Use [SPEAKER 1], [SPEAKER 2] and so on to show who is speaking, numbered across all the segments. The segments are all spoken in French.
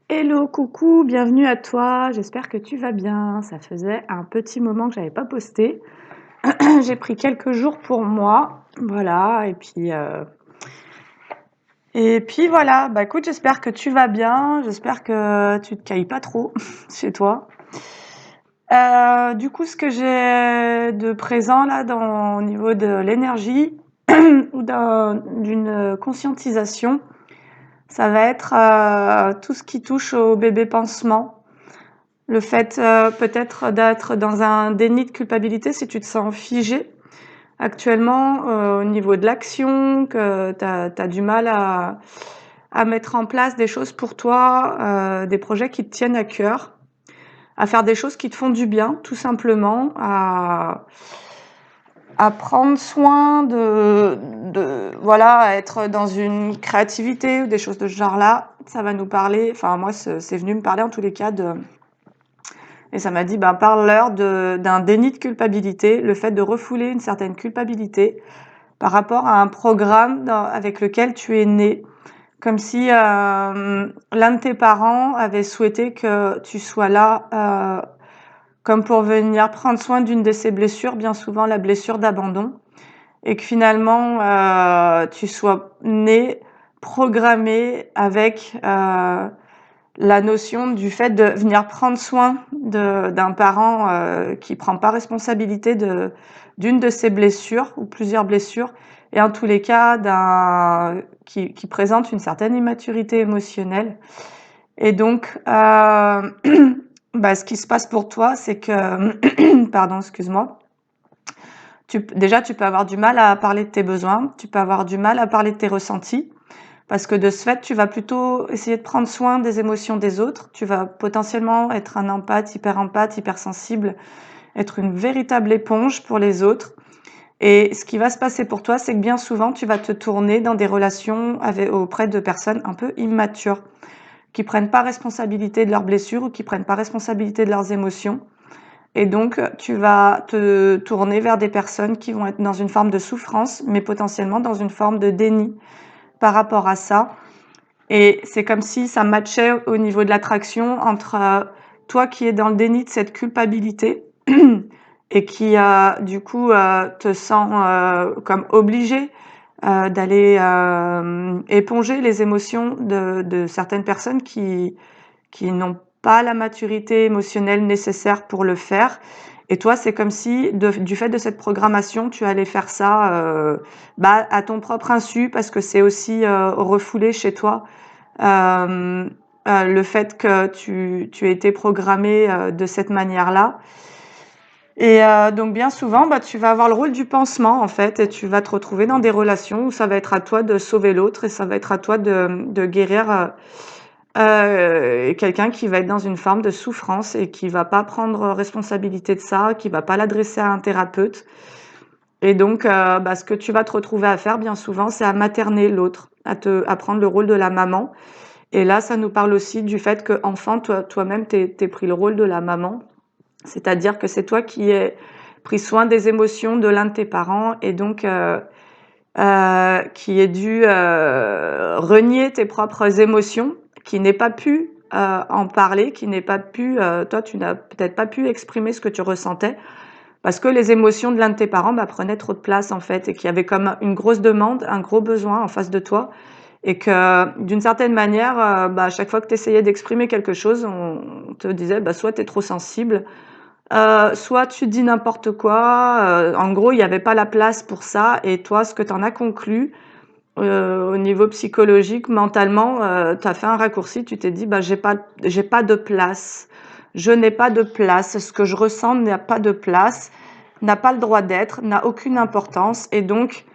[SPEAKER 1] Hello, coucou, bienvenue à toi. J'espère que tu vas bien. Ça faisait un petit moment que j'avais pas posté. J'ai pris quelques jours pour moi, voilà. Et puis voilà. Bah écoute, j'espère que tu vas bien. J'espère que tu te cailles pas trop chez toi. Du coup, ce que j'ai de présent là, au niveau de l'énergie ou d'une conscientisation, ça va être tout ce qui touche au bébé pansement. Le fait peut-être d'être dans un déni de culpabilité si tu te sens figé actuellement au niveau de l'action, que tu as du mal à mettre en place des choses pour toi, des projets qui te tiennent à cœur, à faire des choses qui te font du bien, tout simplement, à prendre soin voilà, à être dans une créativité ou des choses de ce genre-là. Ça va nous parler, enfin moi c'est venu me parler en tous les cas et ça m'a dit, ben, parle-leur d'un déni de culpabilité, le fait de refouler une certaine culpabilité par rapport à un programme avec lequel tu es né. Comme si l'un de tes parents avait souhaité que tu sois là comme pour venir prendre soin d'une de ses blessures, bien souvent la blessure d'abandon, et que finalement tu sois né programmé avec la notion du fait de venir prendre soin d'un parent qui prend pas responsabilité d'une de ses blessures ou plusieurs blessures, et en tous les cas qui présente une certaine immaturité émotionnelle. Et donc bah, ce qui se passe pour toi, c'est que pardon, excuse-moi, déjà tu peux avoir du mal à parler de tes besoins, tu peux avoir du mal à parler de tes ressentis, parce que de ce fait, tu vas plutôt essayer de prendre soin des émotions des autres. Tu vas potentiellement être un empathe, hypersensible, être une véritable éponge pour les autres. Et ce qui va se passer pour toi, c'est que bien souvent, tu vas te tourner dans des relations auprès de personnes un peu immatures, qui prennent pas responsabilité de leurs blessures ou qui prennent pas responsabilité de leurs émotions. Et donc, tu vas te tourner vers des personnes qui vont être dans une forme de souffrance, mais potentiellement dans une forme de déni par rapport à ça. Et c'est comme si ça matchait au niveau de l'attraction entre toi qui es dans le déni de cette culpabilité et qui du coup te sens comme obligé d'aller éponger les émotions de certaines personnes qui n'ont pas la maturité émotionnelle nécessaire pour le faire. Et toi, c'est comme si, du fait de cette programmation, tu allais faire ça bah, à ton propre insu, parce que c'est aussi refoulé chez toi le fait que tu aies été programmé de cette manière-là. Et donc bien souvent, bah, tu vas avoir le rôle du pansement en fait, et tu vas te retrouver dans des relations où ça va être à toi de sauver l'autre et ça va être à toi de guérir quelqu'un qui va être dans une forme de souffrance et qui va pas prendre responsabilité de ça, qui va pas l'adresser à un thérapeute. Et donc, bah, ce que tu vas te retrouver à faire bien souvent, c'est à materner l'autre, à prendre le rôle de la maman. Et là, ça nous parle aussi du fait qu'enfant, toi-même, t'aies pris le rôle de la maman. C'est-à-dire que c'est toi qui ai pris soin des émotions de l'un de tes parents et donc qui ai dû renier tes propres émotions, qui n'ait pas pu en parler, qui n'ait pas pu, toi, tu n'as peut-être pas pu exprimer ce que tu ressentais parce que les émotions de l'un de tes parents bah, prenaient trop de place en fait et qu'il y avait comme une grosse demande, un gros besoin en face de toi et que d'une certaine manière, bah, à chaque fois que tu essayais d'exprimer quelque chose, on te disait bah, soit tu es trop sensible, soit tu dis n'importe quoi. En gros, il n'y avait pas la place pour ça. Et toi, ce que tu en as conclu au niveau psychologique, mentalement, tu as fait un raccourci. Tu t'es dit bah, j'ai pas de place. Je n'ai pas de place. Ce que je ressens n'a pas de place, n'a pas le droit d'être, n'a aucune importance. Et donc,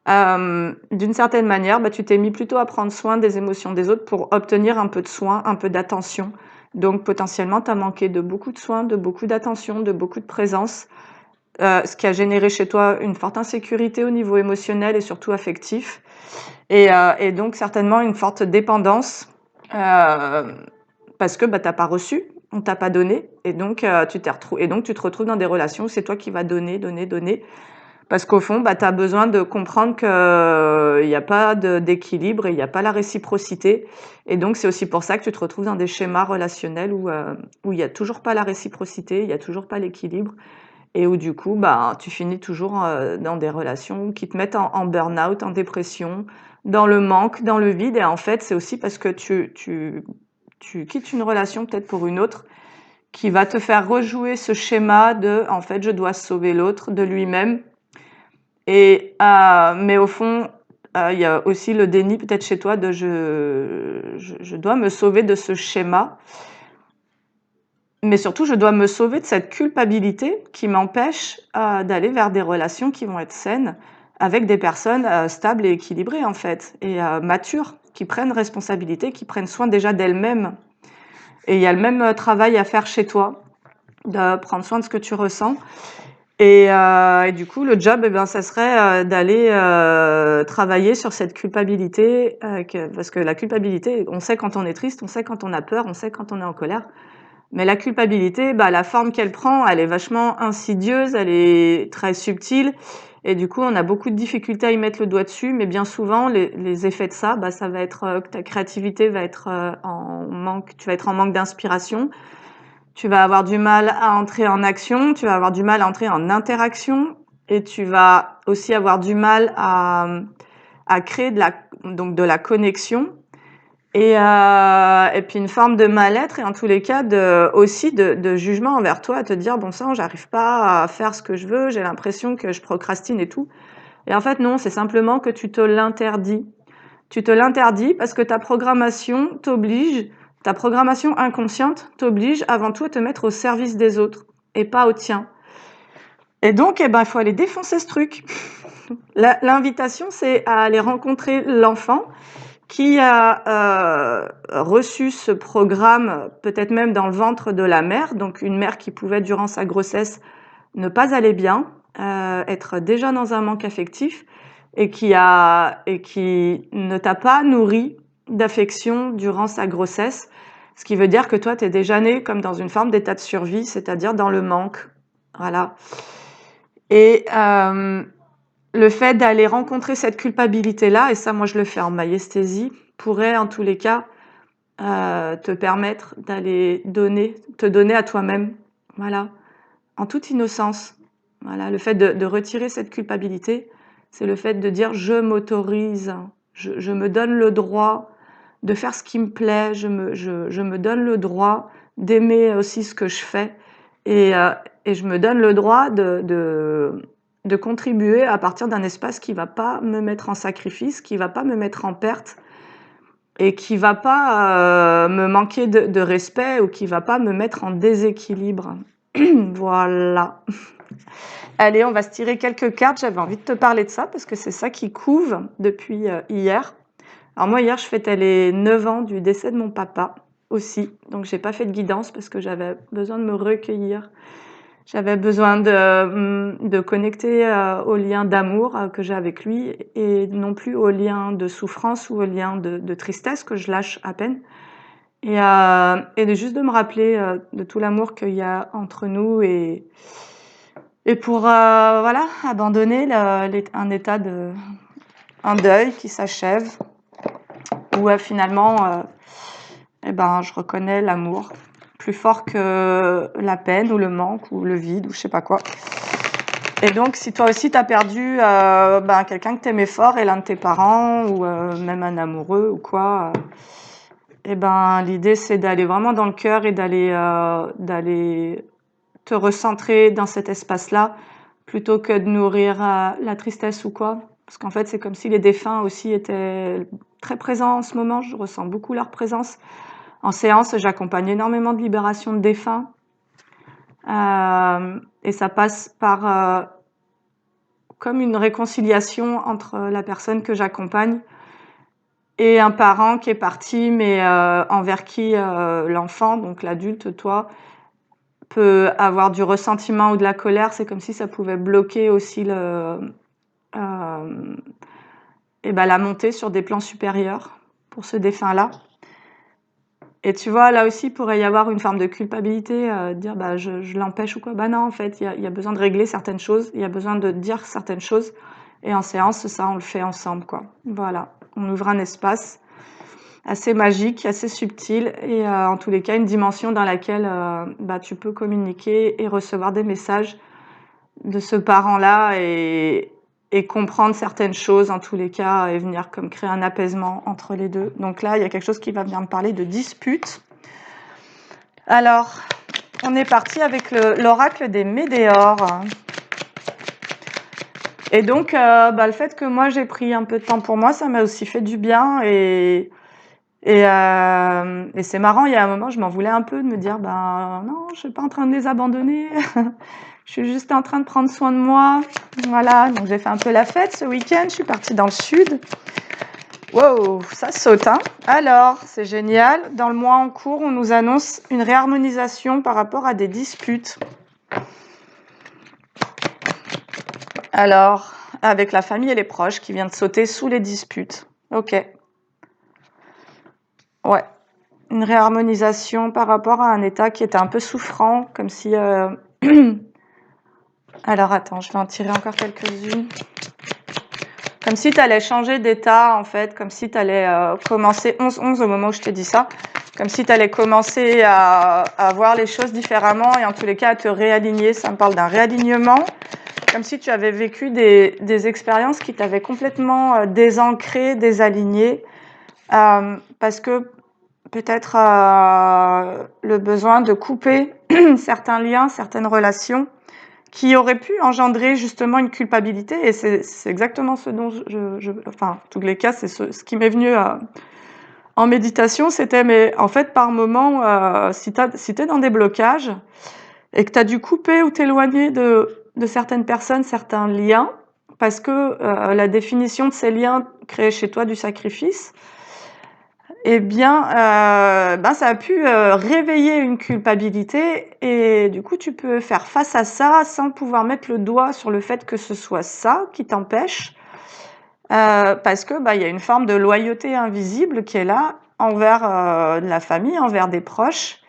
[SPEAKER 1] d'une certaine manière, bah, tu t'es mis plutôt à prendre soin des émotions des autres pour obtenir un peu de soin, un peu d'attention. Donc potentiellement, tu as manqué de beaucoup de soins, de beaucoup d'attention, de beaucoup de présence, ce qui a généré chez toi une forte insécurité au niveau émotionnel et surtout affectif. Et donc certainement une forte dépendance parce que bah, tu n'as pas reçu, on t'a pas donné. Et donc, tu te retrouves dans des relations où c'est toi qui vas donner, donner, donner Parce qu'au fond, tu as besoin de comprendre qu'il n'y a pas d'équilibre et il n'y a pas la réciprocité. Et donc, c'est aussi pour ça que tu te retrouves dans des schémas relationnels où il n'y a toujours pas la réciprocité, il n'y a toujours pas l'équilibre. Et où du coup, tu finis toujours dans des relations qui te mettent en burn-out, en dépression, dans le manque, dans le vide. Et en fait, c'est aussi parce que tu quittes une relation peut-être pour une autre qui va te faire rejouer ce schéma de, en fait, je dois sauver l'autre de lui-même. Mais au fond, il y a aussi le déni peut-être chez toi de je dois me sauver de ce schéma. Mais surtout, je dois me sauver de cette culpabilité qui m'empêche d'aller vers des relations qui vont être saines avec des personnes stables et équilibrées en fait, et matures, qui prennent responsabilité, qui prennent soin déjà d'elles-mêmes. Et il y a le même travail à faire chez toi, de prendre soin de ce que tu ressens. Et du coup, le job, ça serait d'aller travailler sur cette culpabilité, parce que la culpabilité, on sait quand on est triste, on sait quand on a peur, on sait quand on est en colère. Mais la culpabilité, la forme qu'elle prend, elle est vachement insidieuse, elle est très subtile. Et du coup, on a beaucoup de difficultés à y mettre le doigt dessus. Mais bien souvent, les effets de ça, ça va être que ta créativité va être en manque, tu vas être en manque d'inspiration. Tu vas avoir du mal à entrer en action, tu vas avoir du mal à entrer en interaction et tu vas aussi avoir du mal à créer de la connexion et puis une forme de mal-être et en tous les cas aussi de jugement envers toi, à te dire bon sang, j'arrive pas à faire ce que je veux, j'ai l'impression que je procrastine et tout. Et en fait non, c'est simplement que tu te l'interdis. Tu te l'interdis parce que ta programmation inconsciente t'oblige avant tout à te mettre au service des autres et pas au tien. Et donc, il faut aller défoncer ce truc. L'invitation, c'est à aller rencontrer l'enfant qui a reçu ce programme, peut-être même dans le ventre de la mère, donc une mère qui pouvait, durant sa grossesse, ne pas aller bien, être déjà dans un manque affectif, et qui ne t'a pas nourri d'affection durant sa grossesse, ce qui veut dire que toi, tu es déjà né comme dans une forme d'état de survie, c'est-à-dire dans le manque. Voilà. Et le fait d'aller rencontrer cette culpabilité-là, et ça, moi, je le fais en myesthésie, pourrait, en tous les cas, te permettre d'aller te donner à toi-même, voilà, en toute innocence. Voilà, le fait de retirer cette culpabilité, c'est le fait de dire je m'autorise, je me donne le droit de faire ce qui me plaît, je me donne le droit d'aimer aussi ce que je fais et je me donne le droit de contribuer à partir d'un espace qui va pas me mettre en sacrifice, qui va pas me mettre en perte et qui va pas me manquer de respect ou qui va pas me mettre en déséquilibre. Voilà. Allez, on va se tirer quelques cartes. J'avais envie de te parler de ça parce que c'est ça qui couve depuis hier. Alors moi, hier, je fêtais les 9 ans du décès de mon papa aussi. Donc, j'ai pas fait de guidance parce que j'avais besoin de me recueillir. J'avais besoin de connecter au lien d'amour que j'ai avec lui et non plus au lien de souffrance ou au lien de tristesse que je lâche à peine. Et juste de me rappeler de tout l'amour qu'il y a entre nous et pour voilà, abandonner un deuil qui s'achève où finalement je reconnais l'amour plus fort que la peine ou le manque ou le vide ou je sais pas quoi. Et donc si toi aussi t'as perdu quelqu'un que t'aimais fort et l'un de tes parents ou même un amoureux ou quoi, l'idée c'est d'aller vraiment dans le cœur et d'aller te recentrer dans cet espace-là plutôt que de nourrir la tristesse ou quoi. Parce qu'en fait, c'est comme si les défunts aussi étaient très présents en ce moment. Je ressens beaucoup leur présence. En séance, j'accompagne énormément de libération de défunts. Et ça passe par comme une réconciliation entre la personne que j'accompagne et un parent qui est parti, mais envers qui l'enfant, donc l'adulte, toi, peut avoir du ressentiment ou de la colère. C'est comme si ça pouvait bloquer aussi la montée sur des plans supérieurs pour ce défunt-là. Et tu vois, là aussi, il pourrait y avoir une forme de culpabilité, dire bah, je l'empêche ou quoi. Bah non, en fait, il y a besoin de régler certaines choses, il y a besoin de dire certaines choses. Et en séance, ça, on le fait ensemble, quoi. Voilà, on ouvre un espace assez magique, assez subtil, et en tous les cas, une dimension dans laquelle bah, tu peux communiquer et recevoir des messages de ce parent-là et comprendre certaines choses en tous les cas et venir comme créer un apaisement entre les deux. Donc là, il y a quelque chose qui va venir me parler de dispute. Alors, on est parti avec l'oracle des Médéors. Et donc, bah, le fait que moi j'ai pris un peu de temps pour moi, ça m'a aussi fait du bien et c'est marrant, il y a un moment, je m'en voulais un peu de me dire, ben non, je suis pas en train de les abandonner, je suis juste en train de prendre soin de moi. Voilà, donc j'ai fait un peu la fête ce week-end, je suis partie dans le sud. Wow, ça saute, hein. Alors, c'est génial. Dans le mois en cours, on nous annonce une réharmonisation par rapport à des disputes. Alors, avec la famille et les proches qui viennent de sauter sous les disputes. Ok. Ouais. Une réharmonisation par rapport à un état qui était un peu souffrant, comme si... Alors, attends, je vais en tirer encore quelques-unes. Comme si tu allais changer d'état, en fait, comme si tu allais commencer 11-11 au moment où je t'ai dit ça, comme si tu allais commencer à voir les choses différemment et en tous les cas à te réaligner. Ça me parle d'un réalignement, comme si tu avais vécu des expériences qui t'avaient complètement désancré, désaligné, parce que peut-être le besoin de couper certains liens, certaines relations qui auraient pu engendrer justement une culpabilité. Et c'est exactement ce dont enfin, en tous les cas, c'est ce qui m'est venu en méditation, c'était, mais en fait, par moment, si t'es dans des blocages et que tu as dû couper ou t'éloigner de certaines personnes, certains liens, parce que la définition de ces liens crée chez toi du sacrifice, eh bien, ben, ça a pu réveiller une culpabilité et du coup, tu peux faire face à ça sans pouvoir mettre le doigt sur le fait que ce soit ça qui t'empêche, parce que bah, y a une forme de loyauté invisible qui est là envers la famille, envers des proches,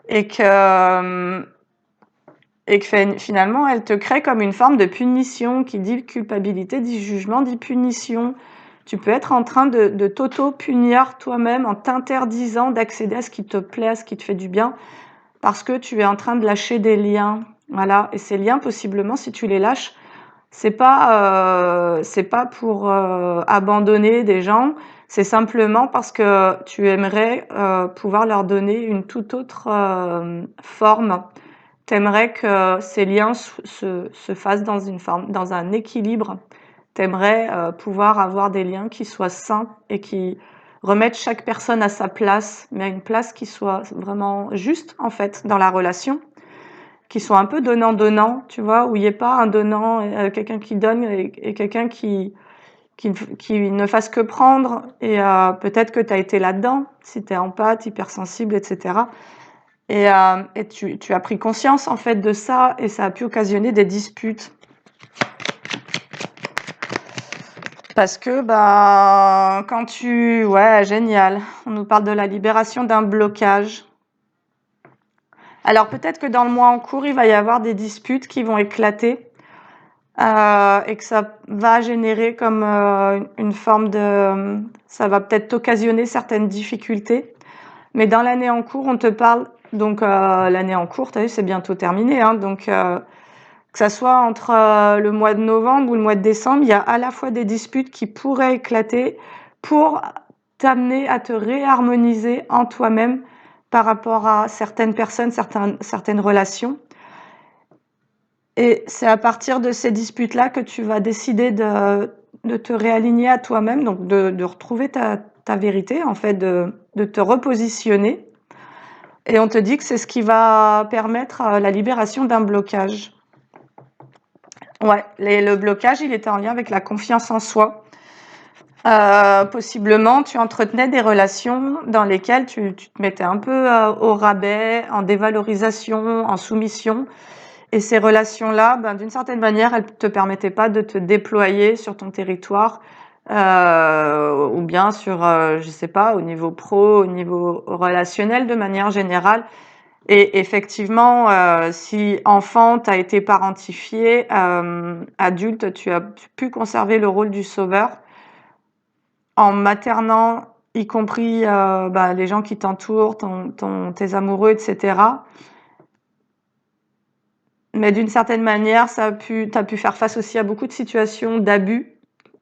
[SPEAKER 1] et que finalement, elle te crée comme une forme de punition qui dit culpabilité, dit jugement, dit punition. Tu peux être en train de t'auto-punir toi-même en t'interdisant d'accéder à ce qui te plaît, à ce qui te fait du bien, parce que tu es en train de lâcher des liens. Voilà. Et ces liens, possiblement, si tu les lâches, c'est pas pour abandonner des gens, c'est simplement parce que tu aimerais pouvoir leur donner une toute autre forme. T'aimerais que ces liens se fassent dans une forme, dans un équilibre. T'aimerais pouvoir avoir des liens qui soient sains et qui remettent chaque personne à sa place, mais à une place qui soit vraiment juste, en fait, dans la relation, qui soit un peu donnant-donnant, tu vois, où il n'y ait pas un donnant, quelqu'un qui donne et quelqu'un qui ne fasse que prendre. Et peut-être que tu as été là-dedans, si tu es empathe, hypersensible, etc. Et tu as pris conscience en fait de ça et ça a pu occasionner des disputes. Parce que bah quand tu... Ouais, génial. On nous parle de la libération d'un blocage. Alors peut-être que dans le mois en cours, il va y avoir des disputes qui vont éclater et que ça va générer comme une forme de... Ça va peut-être occasionner certaines difficultés. Mais dans l'année en cours, on te parle... Donc l'année en cours, tu as vu, c'est bientôt terminé. Hein, donc que ça soit entre le mois de novembre ou le mois de décembre, il y a à la fois des disputes qui pourraient éclater pour t'amener à te réharmoniser en toi-même par rapport à certaines personnes, certaines relations. Et c'est à partir de ces disputes-là que tu vas décider de te réaligner à toi-même, donc de retrouver ta vérité, en fait, de te repositionner. Et on te dit que c'est ce qui va permettre la libération d'un blocage. Ouais, le blocage, il était en lien avec la confiance en soi. Possiblement, tu entretenais des relations dans lesquelles tu te mettais un peu au rabais, en dévalorisation, en soumission. Et ces relations-là, ben, d'une certaine manière, elles ne te permettaient pas de te déployer sur ton territoire ou bien sur, je sais pas, au niveau pro, au niveau relationnel de manière générale. Et effectivement, si enfant, tu as été parentifié, adulte, tu as pu conserver le rôle du sauveur en maternant, y compris les gens qui t'entourent, tes amoureux, etc. Mais d'une certaine manière, tu as pu faire face aussi à beaucoup de situations d'abus,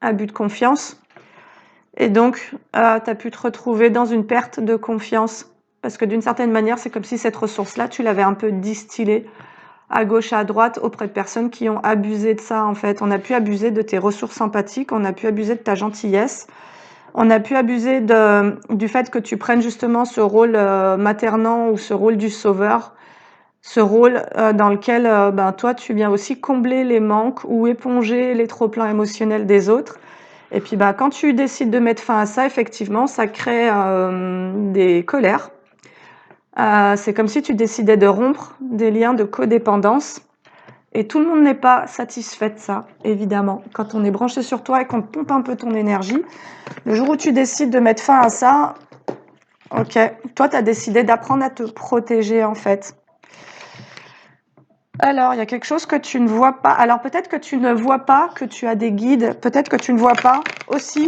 [SPEAKER 1] abus de confiance. Et donc, tu as pu te retrouver dans une perte de confiance. Parce que d'une certaine manière, c'est comme si cette ressource-là, tu l'avais un peu distillée à gauche, à droite, auprès de personnes qui ont abusé de ça, en fait. On a pu abuser de tes ressources sympathiques, on a pu abuser de ta gentillesse, on a pu abuser du fait que tu prennes justement ce rôle maternant ou ce rôle du sauveur, ce rôle dans lequel toi, tu viens aussi combler les manques ou éponger les trop-pleins émotionnels des autres. Et puis quand tu décides de mettre fin à ça, effectivement, ça crée des colères. C'est comme si tu décidais de rompre des liens de codépendance. Et tout le monde n'est pas satisfait de ça, évidemment. Quand on est branché sur toi et qu'on te pompe un peu ton énergie, le jour où tu décides de mettre fin à ça, ok, toi, tu as décidé d'apprendre à te protéger, en fait. Alors, il y a quelque chose que tu ne vois pas. Alors, peut-être que tu ne vois pas que tu as des guides. Peut-être que tu ne vois pas aussi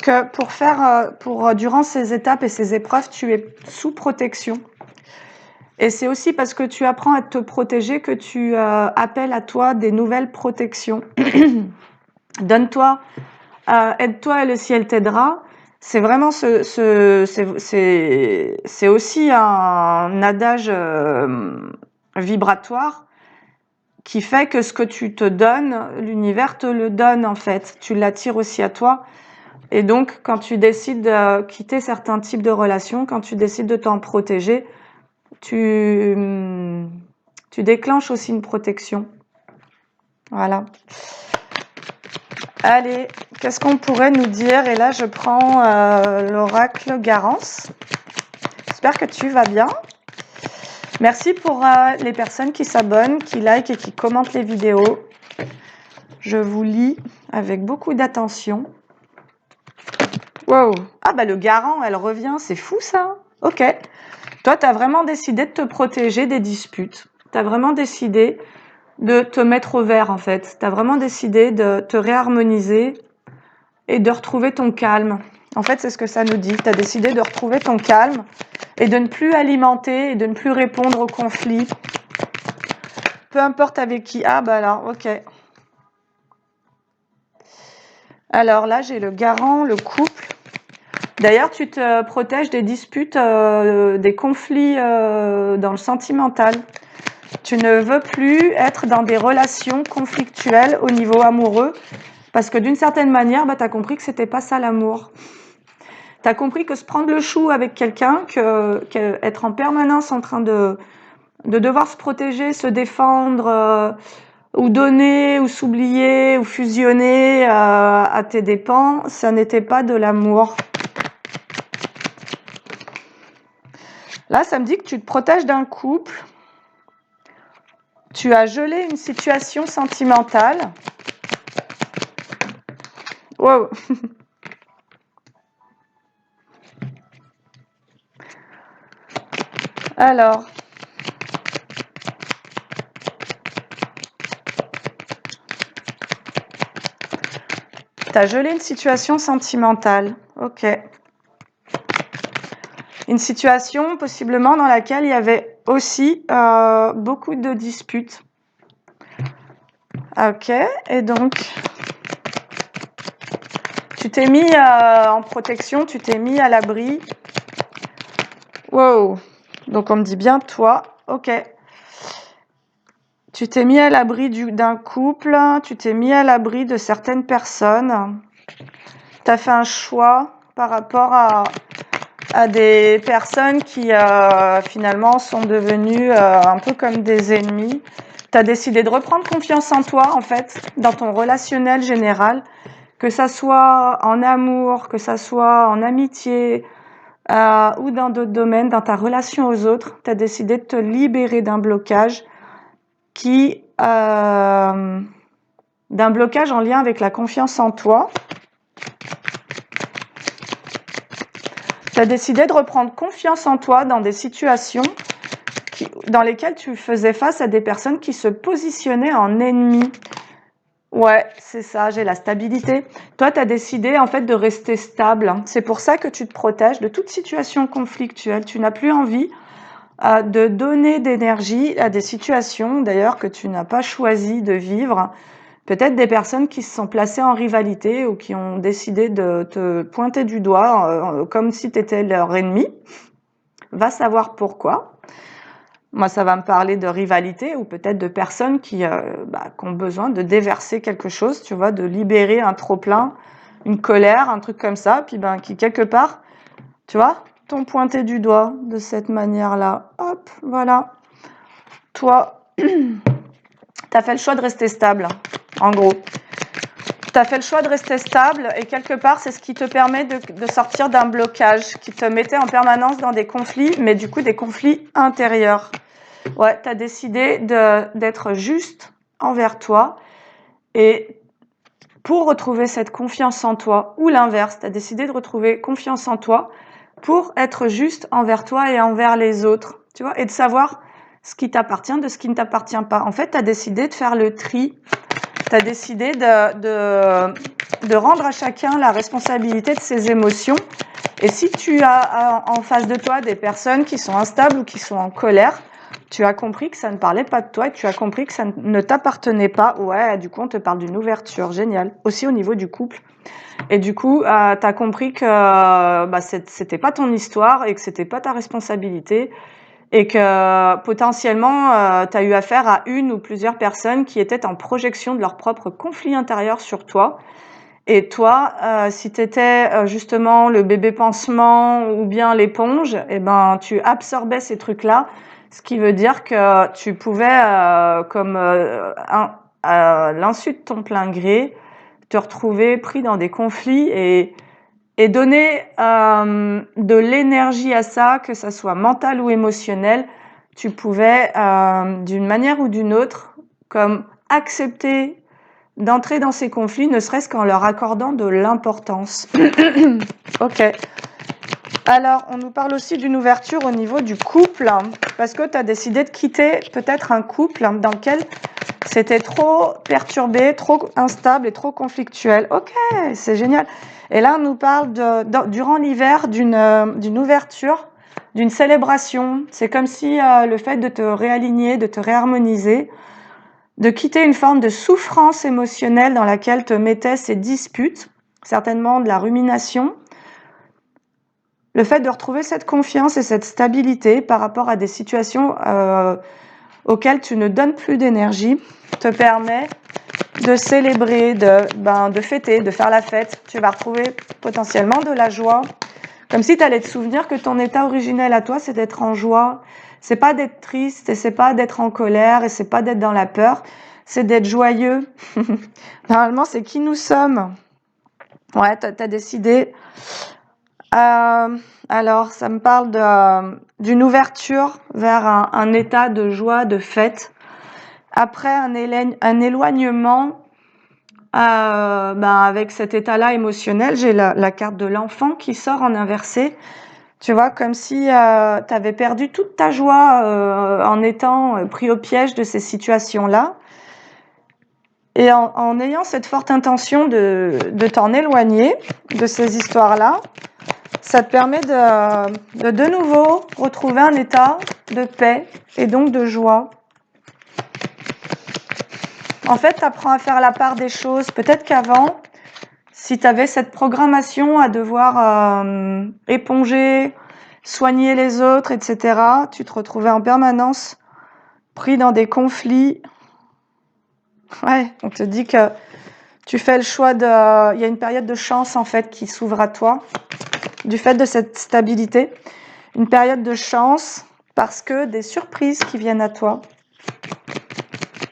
[SPEAKER 1] que durant ces étapes et ces épreuves, tu es sous protection. Et c'est aussi parce que tu apprends à te protéger que tu appelles à toi des nouvelles protections. Donne-toi, aide-toi et le ciel t'aidera. C'est vraiment c'est aussi un adage vibratoire qui fait que ce que tu te donnes, l'univers te le donne en fait. Tu l'attires aussi à toi. Et donc, quand tu décides de quitter certains types de relations, quand tu décides de t'en protéger, tu déclenches aussi une protection. Voilà. Allez, qu'est-ce qu'on pourrait nous dire? Et là, je prends l'oracle Garance. J'espère que tu vas bien. Merci pour les personnes qui s'abonnent, qui likent et qui commentent les vidéos. Je vous lis avec beaucoup d'attention. Wow. Ah le garant, elle revient, c'est fou ça. Ok. Toi, tu as vraiment décidé de te protéger des disputes. Tu as vraiment décidé de te mettre au vert en fait. Tu as vraiment décidé de te réharmoniser et de retrouver ton calme. En fait, c'est ce que ça nous dit. Tu as décidé de retrouver ton calme et de ne plus alimenter et de ne plus répondre aux conflits. Peu importe avec qui. Ah alors, ok. Alors là, j'ai le garant, le couple. D'ailleurs, tu te protèges des disputes, des conflits dans le sentimental. Tu ne veux plus être dans des relations conflictuelles au niveau amoureux parce que d'une certaine manière, tu as compris que c'était pas ça l'amour. Tu as compris que se prendre le chou avec quelqu'un, être en permanence en train de devoir se protéger, se défendre, ou donner, ou s'oublier, ou fusionner à tes dépens, ça n'était pas de l'amour. Là, ça me dit que tu te protèges d'un couple. Tu as gelé une situation sentimentale. Wow. Alors. Tu as gelé une situation sentimentale. Ok. Une situation possiblement dans laquelle il y avait aussi beaucoup de disputes. Ok. Et donc, tu t'es mis en protection, tu t'es mis à l'abri. Wow. Donc, on me dit bien toi. Ok. Tu t'es mis à l'abri d'un couple, tu t'es mis à l'abri de certaines personnes. Tu as fait un choix par rapport à des personnes qui finalement sont devenues un peu comme des ennemis. Tu as décidé de reprendre confiance en toi, en fait, dans ton relationnel général, que ça soit en amour, que ça soit en amitié ou dans d'autres domaines, dans ta relation aux autres. Tu as décidé de te libérer d'un blocage d'un blocage en lien avec la confiance en toi. Tu as décidé de reprendre confiance en toi dans des situations dans lesquelles tu faisais face à des personnes qui se positionnaient en ennemis. Ouais, c'est ça, j'ai la stabilité. Toi, tu as décidé en fait de rester stable. C'est pour ça que tu te protèges de toute situation conflictuelle. Tu n'as plus envie de donner d'énergie à des situations, d'ailleurs, que tu n'as pas choisi de vivre. Peut-être des personnes qui se sont placées en rivalité ou qui ont décidé de te pointer du doigt comme si tu étais leur ennemi. Va savoir pourquoi. Moi, ça va me parler de rivalité ou peut-être de personnes qui ont besoin de déverser quelque chose, tu vois, de libérer un trop-plein, une colère, un truc comme ça, puis qui quelque part, tu vois, t'ont pointé du doigt de cette manière-là. Hop, voilà. Toi, t'as fait le choix de rester stable, en gros. T'as fait le choix de rester stable et quelque part, c'est ce qui te permet de sortir d'un blocage qui te mettait en permanence dans des conflits, mais du coup, des conflits intérieurs. Ouais, tu as décidé d'être juste envers toi et pour retrouver cette confiance en toi, ou l'inverse, tu as décidé de retrouver confiance en toi pour être juste envers toi et envers les autres, tu vois, et de savoir ce qui t'appartient de ce qui ne t'appartient pas. En fait, tu as décidé de faire le tri, tu as décidé de rendre à chacun la responsabilité de ses émotions. Et si tu as en face de toi des personnes qui sont instables ou qui sont en colère, tu as compris que ça ne parlait pas de toi et tu as compris que ça ne t'appartenait pas. Ouais, du coup, on te parle d'une ouverture. Génial. Aussi au niveau du couple. Et du coup, tu as compris que c'était pas ton histoire et que c'était pas ta responsabilité et que potentiellement, tu as eu affaire à une ou plusieurs personnes qui étaient en projection de leur propre conflit intérieur sur toi. Et toi, si tu étais justement le bébé pansement ou bien l'éponge, eh ben, tu absorbais ces trucs-là, ce qui veut dire que tu pouvais, l'insu de ton plein gré, te retrouver pris dans des conflits et donner de l'énergie à ça, que ça soit mental ou émotionnel. Tu pouvais, d'une manière ou d'une autre, comme accepter d'entrer dans ces conflits, ne serait-ce qu'en leur accordant de l'importance. Ok. Alors, on nous parle aussi d'une ouverture au niveau du couple, parce que tu as décidé de quitter peut-être un couple dans lequel c'était trop perturbé, trop instable et trop conflictuel. Ok, c'est génial. Et là, on nous parle durant l'hiver d'une ouverture, d'une célébration. C'est comme si le fait de te réaligner, de te réharmoniser, de quitter une forme de souffrance émotionnelle dans laquelle te mettaient ces disputes, certainement de la rumination, le fait de retrouver cette confiance et cette stabilité par rapport à des situations auxquelles tu ne donnes plus d'énergie, te permet de célébrer, de fêter, de faire la fête. Tu vas retrouver potentiellement de la joie, comme si tu allais te souvenir que ton état originel à toi, c'est d'être en joie. C'est pas d'être triste et c'est pas d'être en colère et c'est pas d'être dans la peur, c'est d'être joyeux. Normalement, c'est qui nous sommes. Ouais, t'as décidé. Alors, ça me parle d'une ouverture vers un état de joie, de fête. Après un éloignement, avec cet état-là émotionnel, j'ai la carte de l'enfant qui sort en inversé. Tu vois, comme si tu avais perdu toute ta joie en étant pris au piège de ces situations-là. Et en ayant cette forte intention de t'en éloigner de ces histoires-là, ça te permet de nouveau retrouver un état de paix et donc de joie. En fait, tu apprends à faire la part des choses. Peut-être qu'avant, si tu avais cette programmation à devoir éponger, soigner les autres, etc., tu te retrouvais en permanence pris dans des conflits. Ouais, on te dit que tu fais le choix il y a une période de chance en fait qui s'ouvre à toi, du fait de cette stabilité. Une période de chance parce que des surprises qui viennent à toi.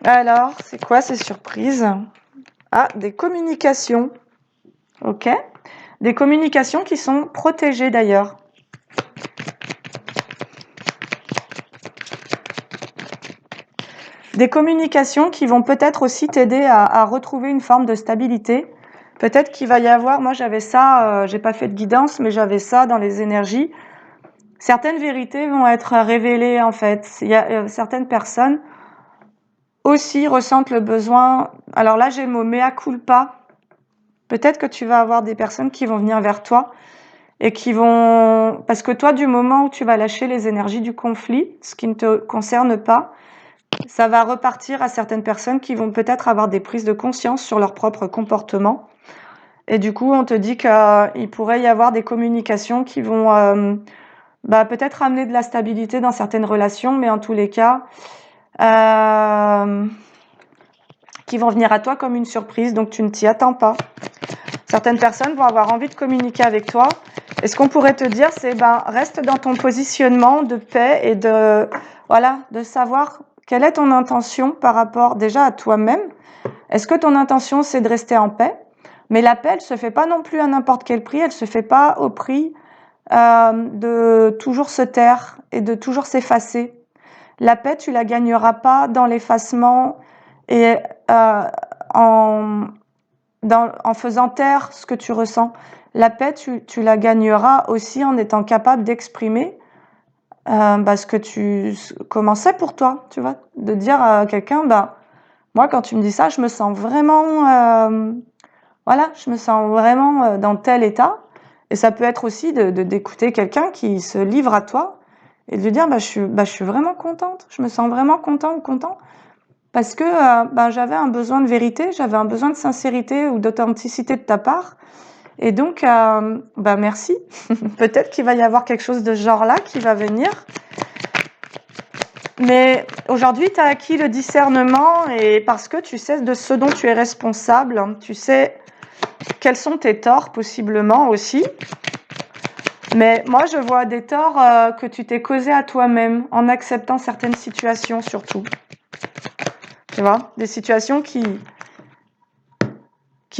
[SPEAKER 1] Alors, c'est quoi ces surprises ? Ah, des communications. Ok ? Des communications qui sont protégées d'ailleurs. Des communications qui vont peut-être aussi t'aider à retrouver une forme de stabilité Peut-être qu'il va y avoir, moi j'avais ça, j'ai pas fait de guidance, mais j'avais ça dans les énergies. Certaines vérités vont être révélées en fait. Il y a certaines personnes aussi ressentent le besoin. Alors là, j'ai le mot mea culpa. Peut-être que tu vas avoir des personnes qui vont venir vers toi et qui vont... Parce que toi, du moment où tu vas lâcher les énergies du conflit, ce qui ne te concerne pas, ça va repartir à certaines personnes qui vont peut-être avoir des prises de conscience sur leur propre comportement. Et du coup, on te dit qu'il pourrait y avoir des communications qui vont peut-être amener de la stabilité dans certaines relations, mais en tous les cas, qui vont venir à toi comme une surprise, donc tu ne t'y attends pas. Certaines personnes vont avoir envie de communiquer avec toi. Et ce qu'on pourrait te dire, c'est reste dans ton positionnement de paix et de savoir quelle est ton intention par rapport déjà à toi-même. Est-ce que ton intention, c'est de rester en paix? Mais la paix, elle se fait pas non plus à n'importe quel prix. Elle se fait pas au prix de toujours se taire et de toujours s'effacer. La paix, tu la gagneras pas dans l'effacement et en faisant taire ce que tu ressens. La paix, tu la gagneras aussi en étant capable d'exprimer ce que comment c'est pour toi, tu vois, de dire à quelqu'un, moi, quand tu me dis ça, je me sens vraiment, je me sens vraiment dans tel état. Et ça peut être aussi d'écouter quelqu'un qui se livre à toi et de lui dire, je suis vraiment contente, je me sens vraiment content ou content. Parce que j'avais un besoin de vérité, j'avais un besoin de sincérité ou d'authenticité de ta part. Et donc, merci. Peut-être qu'il va y avoir quelque chose de ce genre-là qui va venir. Mais aujourd'hui, tu as acquis le discernement et parce que tu sais de ce dont tu es responsable, tu sais quels sont tes torts possiblement aussi. Mais moi, je vois des torts que tu t'es causé à toi-même en acceptant certaines situations surtout. Tu vois, des situations qui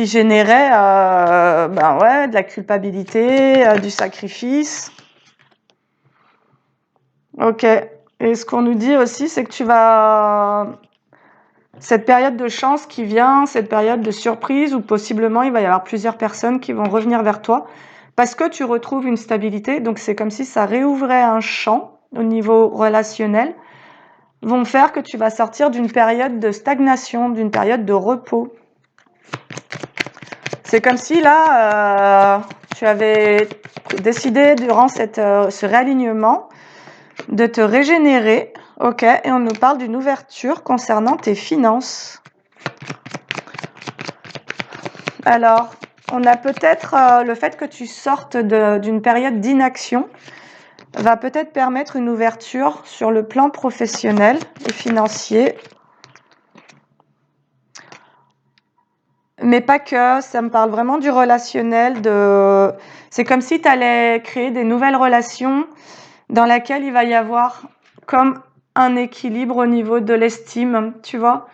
[SPEAKER 1] généraient de la culpabilité, du sacrifice. Ok. Et ce qu'on nous dit aussi, c'est que tu vas... Cette période de chance qui vient, cette période de surprise, où possiblement il va y avoir plusieurs personnes qui vont revenir vers toi, parce que tu retrouves une stabilité, donc c'est comme si ça réouvrait un champ au niveau relationnel, vont faire que tu vas sortir d'une période de stagnation, d'une période de repos. C'est comme si là, tu avais décidé durant ce réalignement de te régénérer, ok, et on nous parle d'une ouverture concernant tes finances. Alors, on a peut-être le fait que tu sortes d'une période d'inaction va peut-être permettre une ouverture sur le plan professionnel et financier. Mais pas que, ça me parle vraiment du relationnel. C'est comme si tu allais créer des nouvelles relations dans lesquelles il va y avoir comme un équilibre au niveau de l'estime, tu vois,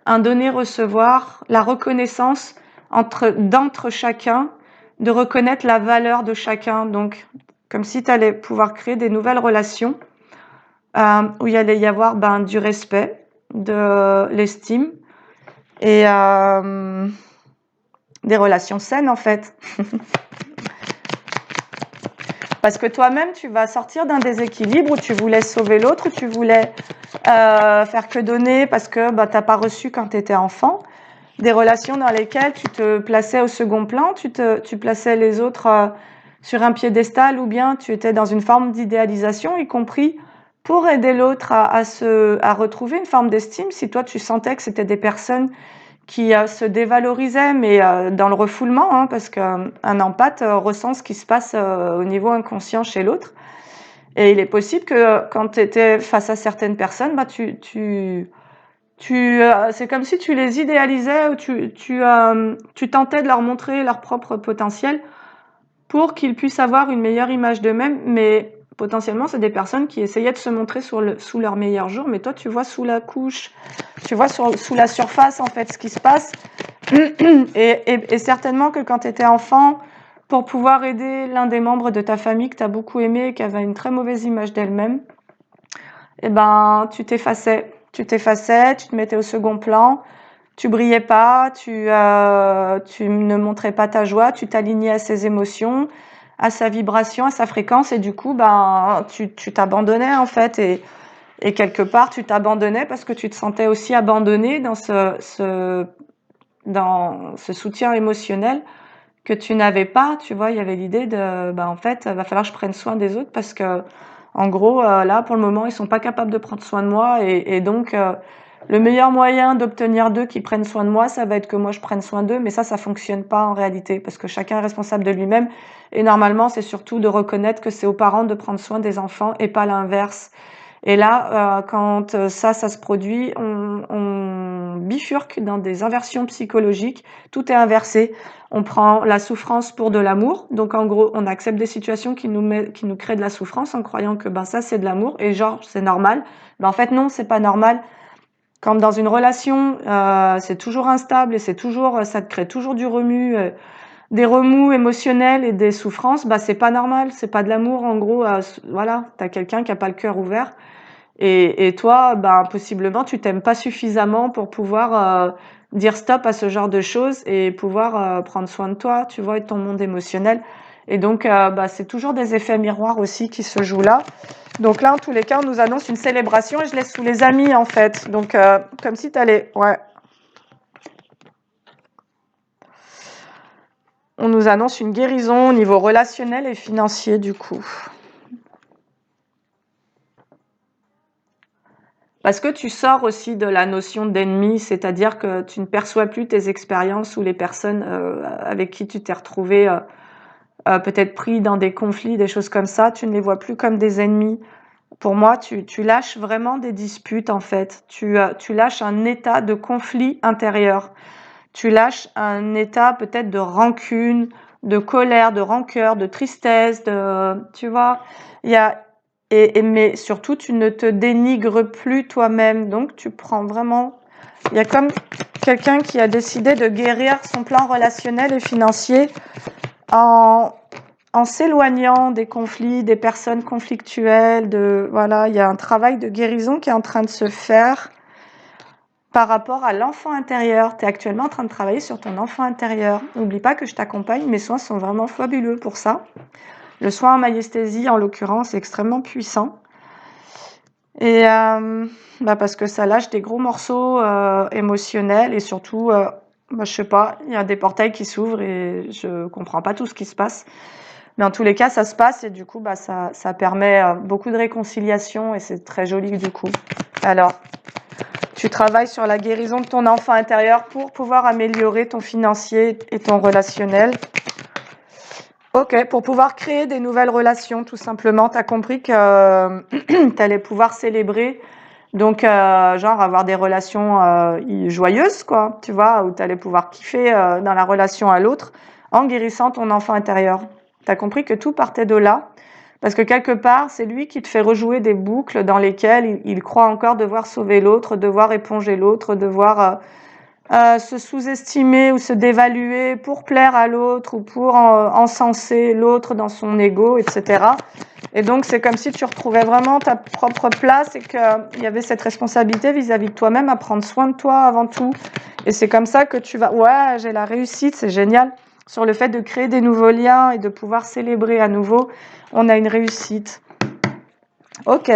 [SPEAKER 1] un donner-recevoir, la reconnaissance d'entre chacun, de reconnaître la valeur de chacun. Donc, comme si tu allais pouvoir créer des nouvelles relations où il allait y avoir du respect, de l'estime et des relations saines en fait. Parce que toi-même, tu vas sortir d'un déséquilibre où tu voulais sauver l'autre, où tu voulais faire que donner parce que tu n'as pas reçu quand tu étais enfant. Des relations dans lesquelles tu te plaçais au second plan, tu plaçais les autres sur un piédestal ou bien tu étais dans une forme d'idéalisation, y compris pour aider l'autre à retrouver une forme d'estime. Si toi, tu sentais que c'était des personnes qui se dévalorisaient, mais dans le refoulement, hein, parce qu'un empathe ressent ce qui se passe au niveau inconscient chez l'autre. Et il est possible que quand tu étais face à certaines personnes, c'est comme si tu les idéalisais ou tu tentais de leur montrer leur propre potentiel pour qu'ils puissent avoir une meilleure image d'eux-mêmes, mais potentiellement, c'est des personnes qui essayaient de se montrer sous leur meilleur jour, mais toi, tu vois sous la couche, tu vois sous la surface, en fait, ce qui se passe. Et certainement que quand tu étais enfant, pour pouvoir aider l'un des membres de ta famille que tu as beaucoup aimé et qui avait une très mauvaise image d'elle-même, tu t'effaçais, tu te mettais au second plan, tu brillais pas, tu ne montrais pas ta joie, tu t'alignais à ses émotions, à sa vibration, à sa fréquence, et du coup, ben, tu t'abandonnais en fait, et quelque part, tu t'abandonnais parce que tu te sentais aussi abandonné dans dans ce soutien émotionnel que tu n'avais pas, tu vois. Il y avait l'idée de, ben, en fait, va falloir que je prenne soin des autres parce que, en gros, là, pour le moment, ils sont pas capables de prendre soin de moi, et donc, le meilleur moyen d'obtenir d'eux qu'ils prennent soin de moi, ça va être que moi je prenne soin d'eux, mais ça fonctionne pas en réalité, parce que chacun est responsable de lui-même, et normalement, c'est surtout de reconnaître que c'est aux parents de prendre soin des enfants et pas l'inverse. Et là, quand ça se produit, on bifurque dans des inversions psychologiques. Tout est inversé. On prend la souffrance pour de l'amour. Donc, en gros, on accepte des situations qui nous créent de la souffrance en croyant que ben, ça, c'est de l'amour et genre, c'est normal. Mais en fait, non, c'est pas normal. Quand dans une relation, c'est toujours instable et ça te crée toujours du remue, des remous émotionnels et des souffrances, bah, c'est pas normal, c'est pas de l'amour. En gros, voilà, t'as quelqu'un qui a pas le cœur ouvert. Et toi, ben, possiblement, tu t'aimes pas suffisamment pour pouvoir dire stop à ce genre de choses et pouvoir prendre soin de toi, tu vois, et de ton monde émotionnel. Et donc, bah, c'est toujours des effets miroirs aussi qui se jouent là. Donc là, en tous les cas, on nous annonce une célébration et je laisse sous les amis, en fait. Donc, comme si t'allais... Ouais. On nous annonce une guérison au niveau relationnel et financier, du coup. Parce que tu sors aussi de la notion d'ennemi, c'est-à-dire que tu ne perçois plus tes expériences ou les personnes avec qui tu t'es retrouvé peut-être pris dans des conflits, des choses comme ça, tu ne les vois plus comme des ennemis. Pour moi, tu lâches vraiment des disputes en fait. Tu lâches un état de conflit intérieur. Tu lâches un état peut-être de rancune, de colère, de rancœur, de tristesse, tu vois. Il y a mais surtout tu ne te dénigres plus toi-même. Donc tu prends vraiment, il y a comme quelqu'un qui a décidé de guérir son plan relationnel et financier en s'éloignant des conflits, des personnes conflictuelles, voilà, il y a un travail de guérison qui est en train de se faire par rapport à l'enfant intérieur. Tu es actuellement en train de travailler sur ton enfant intérieur. N'oublie pas que je t'accompagne, mes soins sont vraiment fabuleux pour ça. Le soin en magnésthésie, en l'occurrence, est extrêmement puissant. Et bah parce que ça lâche des gros morceaux émotionnels et surtout, bah, je sais pas, il y a des portails qui s'ouvrent et je comprends pas tout ce qui se passe. Mais en tous les cas, ça se passe et du coup, bah, ça permet beaucoup de réconciliation et c'est très joli du coup. Alors, tu travailles sur la guérison de ton enfant intérieur pour pouvoir améliorer ton financier et ton relationnel. Ok, pour pouvoir créer des nouvelles relations, tout simplement. Tu as compris que tu allais pouvoir célébrer, donc genre avoir des relations joyeuses, quoi, tu vois, où tu allais pouvoir kiffer dans la relation à l'autre en guérissant ton enfant intérieur. Tu as compris que tout partait de là, parce que quelque part, c'est lui qui te fait rejouer des boucles dans lesquelles il croit encore devoir sauver l'autre, devoir éponger l'autre, devoir se sous-estimer ou se dévaluer pour plaire à l'autre ou pour encenser l'autre dans son ego, etc. Et donc, c'est comme si tu retrouvais vraiment ta propre place et qu'il y avait cette responsabilité vis-à-vis de toi-même à prendre soin de toi avant tout. Et c'est comme ça que tu vas... Ouais, j'ai la réussite, c'est génial. Sur le fait de créer des nouveaux liens et de pouvoir célébrer à nouveau, on a une réussite. Ok.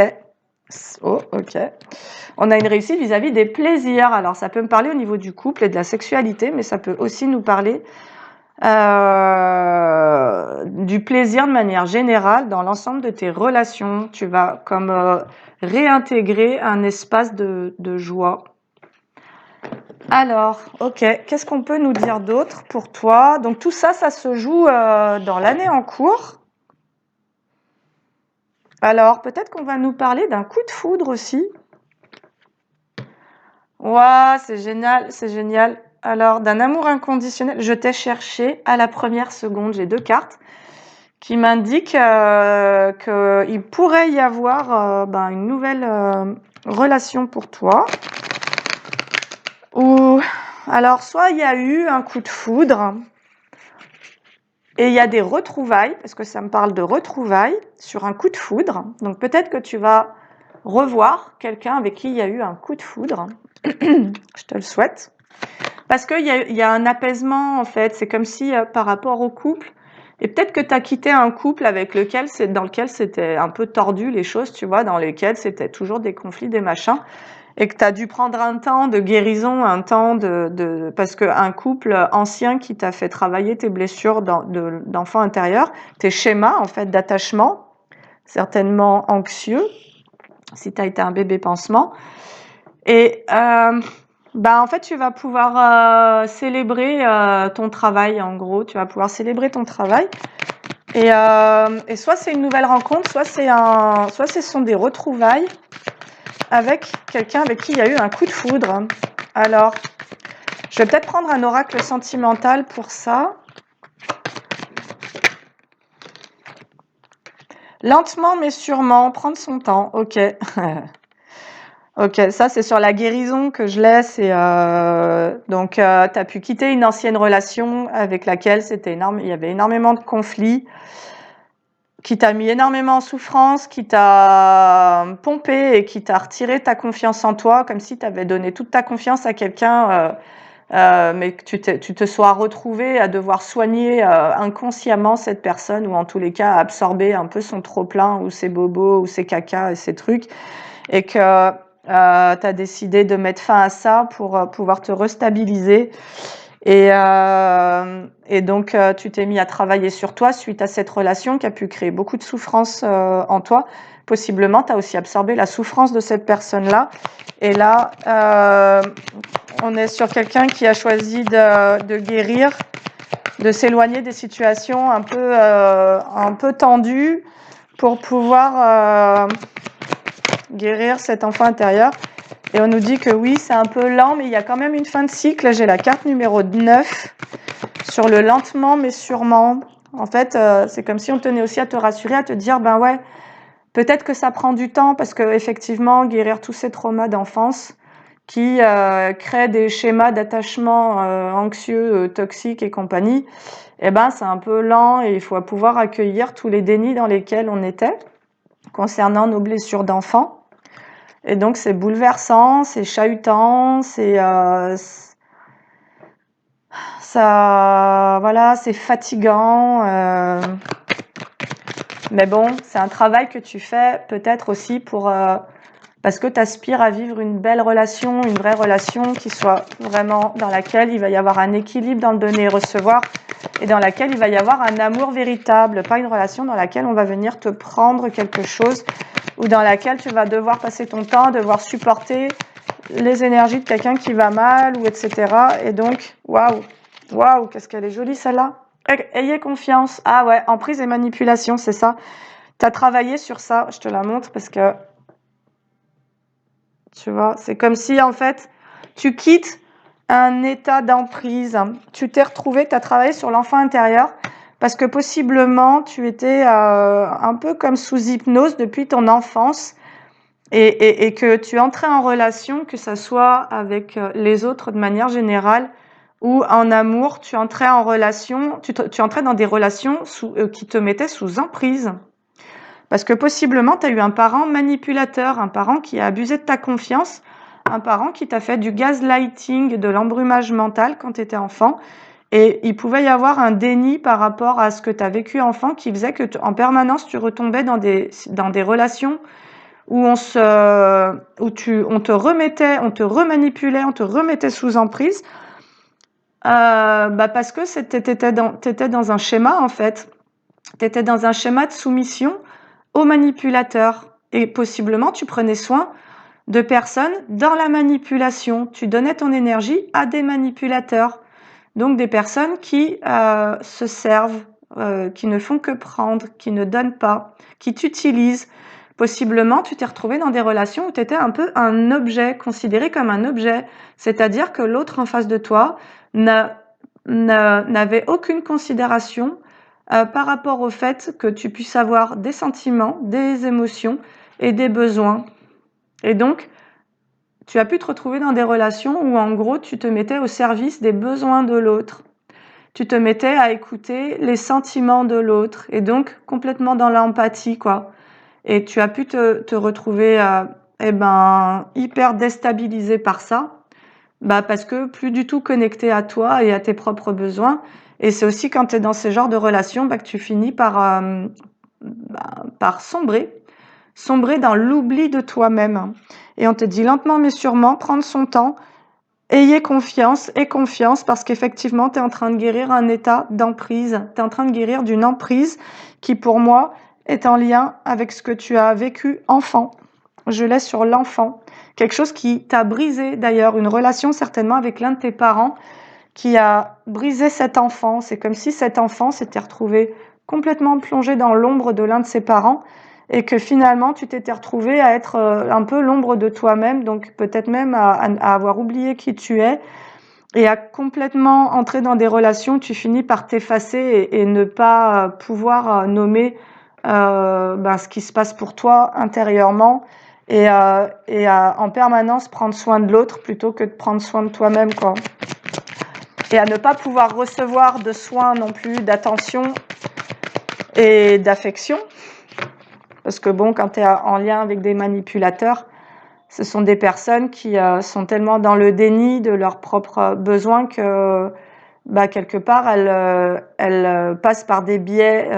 [SPEAKER 1] Oh, ok. On a une réussite vis-à-vis des plaisirs. Alors, ça peut me parler au niveau du couple et de la sexualité, mais ça peut aussi nous parler du plaisir de manière générale dans l'ensemble de tes relations. Tu vas comme réintégrer un espace de joie. Alors, ok, qu'est-ce qu'on peut nous dire d'autre pour toi? Donc tout ça, ça se joue dans l'année en cours. Alors, peut-être qu'on va nous parler d'un coup de foudre aussi. Ouah, c'est génial, c'est génial. Alors, d'un amour inconditionnel, je t'ai cherché à la première seconde. J'ai 2 cartes qui m'indiquent qu'il pourrait y avoir une nouvelle relation pour toi. Ou alors, soit il y a eu un coup de foudre et il y a des retrouvailles, parce que ça me parle de retrouvailles sur un coup de foudre. Donc peut-être que tu vas revoir quelqu'un avec qui il y a eu un coup de foudre. Je te le souhaite. Parce qu'il y a un apaisement, en fait. C'est comme si, par rapport au couple, et peut-être que tu as quitté un couple dans lequel c'était un peu tordu les choses, tu vois, dans lesquels c'était toujours des conflits, des machins, et que tu as dû prendre un temps de guérison, un temps parce qu'un couple ancien qui t'a fait travailler tes blessures d'enfant intérieur, tes schémas, en fait, d'attachement, certainement anxieux, si tu as été un bébé pansement. Et en fait, tu vas pouvoir célébrer ton travail, en gros. Tu vas pouvoir célébrer ton travail. Et soit c'est une nouvelle rencontre, soit ce sont des retrouvailles avec quelqu'un avec qui il y a eu un coup de foudre. Alors, je vais peut-être prendre un oracle sentimental pour ça. Lentement mais sûrement, prendre son temps, ok. Ok, ça c'est sur la guérison que je laisse. Donc, tu as pu quitter une ancienne relation avec laquelle il y avait énormément de conflits, qui t'a mis énormément en souffrance, qui t'a pompé et qui t'a retiré ta confiance en toi, comme si tu avais donné toute ta confiance à quelqu'un, mais que tu te sois retrouvé à devoir soigner inconsciemment cette personne, ou en tous les cas absorber un peu son trop-plein, ou ses bobos, ou ses cacas et ses trucs, et que tu as décidé de mettre fin à ça pour pouvoir te restabiliser. Et donc, tu t'es mis à travailler sur toi suite à cette relation qui a pu créer beaucoup de souffrance en toi. Possiblement, tu as aussi absorbé la souffrance de cette personne-là. Et là, on est sur quelqu'un qui a choisi de guérir, de s'éloigner des situations un peu tendues pour pouvoir guérir cet enfant intérieur. Et on nous dit que oui, c'est un peu lent, mais il y a quand même une fin de cycle. J'ai la carte numéro 9 sur le lentement mais sûrement. En fait, c'est comme si on tenait aussi à te rassurer, à te dire, ben ouais, peut-être que ça prend du temps, parce que effectivement, guérir tous ces traumas d'enfance qui créent des schémas d'attachement anxieux, toxiques et compagnie, eh ben c'est un peu lent, et il faut pouvoir accueillir tous les dénis dans lesquels on était concernant nos blessures d'enfant. Et donc c'est bouleversant, c'est chahutant, c'est fatigant. Mais bon, c'est un travail que tu fais peut-être aussi parce que tu aspires à vivre une belle relation, une vraie relation qui soit vraiment dans laquelle il va y avoir un équilibre dans le donner et recevoir, et dans laquelle il va y avoir un amour véritable, pas une relation dans laquelle on va venir te prendre quelque chose, ou dans laquelle tu vas devoir passer ton temps, devoir supporter les énergies de quelqu'un qui va mal, ou etc. Et donc, waouh, qu'est-ce qu'elle est jolie celle-là. Ayez confiance. Ah ouais, emprise et manipulation, c'est ça. Tu as travaillé sur ça, je te la montre parce que, tu vois, c'est comme si en fait, tu quittes un état d'emprise. Tu t'es retrouvé, tu as travaillé sur l'enfant intérieur, parce que possiblement tu étais un peu comme sous hypnose depuis ton enfance, et que tu entrais en relation, que ça soit avec les autres de manière générale, ou en amour, tu entrais en relation, tu entrais dans des relations qui te mettaient sous emprise. Parce que possiblement, tu as eu un parent manipulateur, un parent qui a abusé de ta confiance, un parent qui t'a fait du gaslighting, de l'embrumage mental quand tu étais enfant. Et il pouvait y avoir un déni par rapport à ce que tu as vécu enfant, qui faisait que en permanence, tu retombais dans des relations où on te remettait, on te remanipulait, on te remettait sous emprise, parce que t'étais dans un schéma, en fait. T'étais dans un schéma de soumission au manipulateur. Et possiblement, tu prenais soin de personnes dans la manipulation. Tu donnais ton énergie à des manipulateurs. Donc des personnes qui se servent, qui ne font que prendre, qui ne donnent pas, qui t'utilisent. Possiblement, tu t'es retrouvé dans des relations où tu étais un peu un objet, considéré comme un objet. C'est-à-dire que l'autre en face de toi n'avait aucune considération par rapport au fait que tu puisses avoir des sentiments, des émotions et des besoins. Et donc, tu as pu te retrouver dans des relations où, en gros, tu te mettais au service des besoins de l'autre. Tu te mettais à écouter les sentiments de l'autre, et donc complètement dans l'empathie, quoi. Et tu as pu te retrouver hyper déstabilisé par ça, Bah, parce que plus du tout connecté à toi et à tes propres besoins. Et c'est aussi quand tu es dans ces genres de relations, bah, que tu finis par sombrer dans l'oubli de toi-même. Et on te dit lentement mais sûrement, prendre son temps, ayez confiance et confiance parce qu'effectivement, tu es en train de guérir un état d'emprise. Tu es en train de guérir d'une emprise qui, pour moi, est en lien avec ce que tu as vécu enfant. Je laisse sur l'enfant. Quelque chose qui t'a brisé, d'ailleurs, une relation certainement avec l'un de tes parents qui a brisé cet enfant. C'est comme si cet enfant s'était retrouvé complètement plongé dans l'ombre de l'un de ses parents et que finalement tu t'étais retrouvé à être un peu l'ombre de toi-même, donc peut-être même à avoir oublié qui tu es et à complètement entrer dans des relations, tu finis par t'effacer et ne pas pouvoir nommer ce qui se passe pour toi intérieurement et en permanence prendre soin de l'autre plutôt que de prendre soin de toi-même, quoi. Et à ne pas pouvoir recevoir de soins non plus, d'attention et d'affection. Parce que bon, quand tu es en lien avec des manipulateurs, ce sont des personnes qui sont tellement dans le déni de leurs propres besoins que quelque part, elles passent par des biais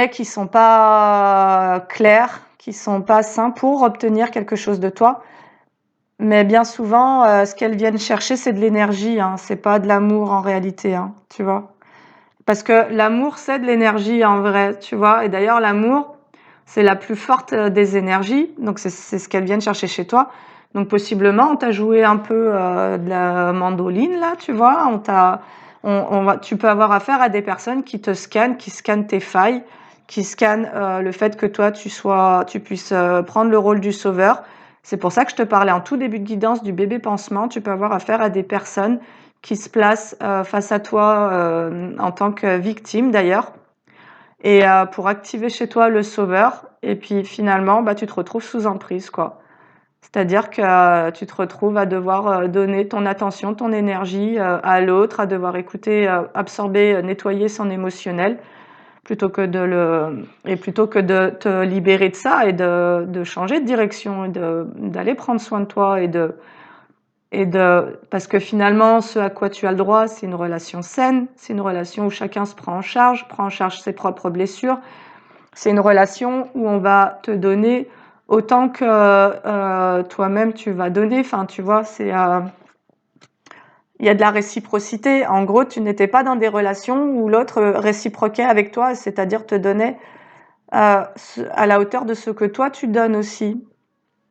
[SPEAKER 1] qui sont pas clairs, qui sont pas sains pour obtenir quelque chose de toi. Mais bien souvent, ce qu'elles viennent chercher, c'est de l'énergie, hein. C'est pas de l'amour en réalité, hein, tu vois. Parce que l'amour, c'est de l'énergie en vrai, tu vois. Et d'ailleurs, l'amour, c'est la plus forte des énergies. Donc, c'est ce qu'elles viennent chercher chez toi. Donc, possiblement, on t'a joué un peu de la mandoline, là, tu vois. Tu peux avoir affaire à des personnes qui te scannent, qui scannent tes failles, qui scannent le fait que toi, tu puisses prendre le rôle du sauveur. C'est pour ça que je te parlais en tout début de guidance du bébé pansement. Tu peux avoir affaire à des personnes qui se placent face à toi en tant que victime d'ailleurs, et pour activer chez toi le sauveur. Et puis finalement, tu te retrouves sous emprise, quoi. C'est-à-dire que tu te retrouves à devoir donner ton attention, ton énergie à l'autre, à devoir écouter, absorber, nettoyer son émotionnel, plutôt que de te libérer de ça et de changer de direction et d'aller prendre soin de toi parce que finalement, ce à quoi tu as le droit, c'est une relation saine, c'est une relation où chacun se prend en charge ses propres blessures. C'est une relation où on va te donner autant que toi-même tu vas donner. Enfin, tu vois, il y a de la réciprocité. En gros, tu n'étais pas dans des relations où l'autre réciproquait avec toi, c'est-à-dire te donnait à la hauteur de ce que toi tu donnes aussi.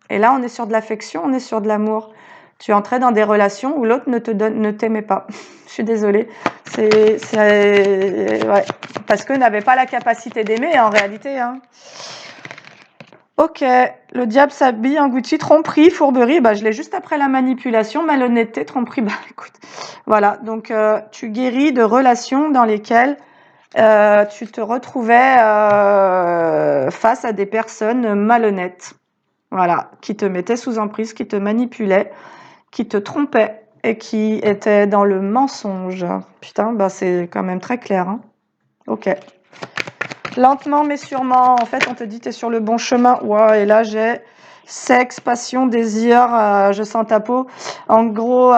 [SPEAKER 1] Et là, on est sur de l'affection, on est sur de l'amour. Tu entrais dans des relations où l'autre ne t'aimait pas. Je suis désolée. Ouais. Parce que n'avait pas la capacité d'aimer en réalité, hein. Ok, le diable s'habille en Gucci, tromperie, fourberie, je l'ai juste après la manipulation, malhonnêteté, tromperie, écoute. Voilà, donc tu guéris de relations dans lesquelles tu te retrouvais face à des personnes malhonnêtes. Voilà, qui te mettaient sous emprise, qui te manipulaient, qui te trompaient et qui étaient dans le mensonge. Putain, c'est quand même très clair, hein. Ok. Lentement mais sûrement, en fait, on te dit t'es sur le bon chemin. Ouais, et là j'ai sexe, passion, désir, je sens ta peau. En gros,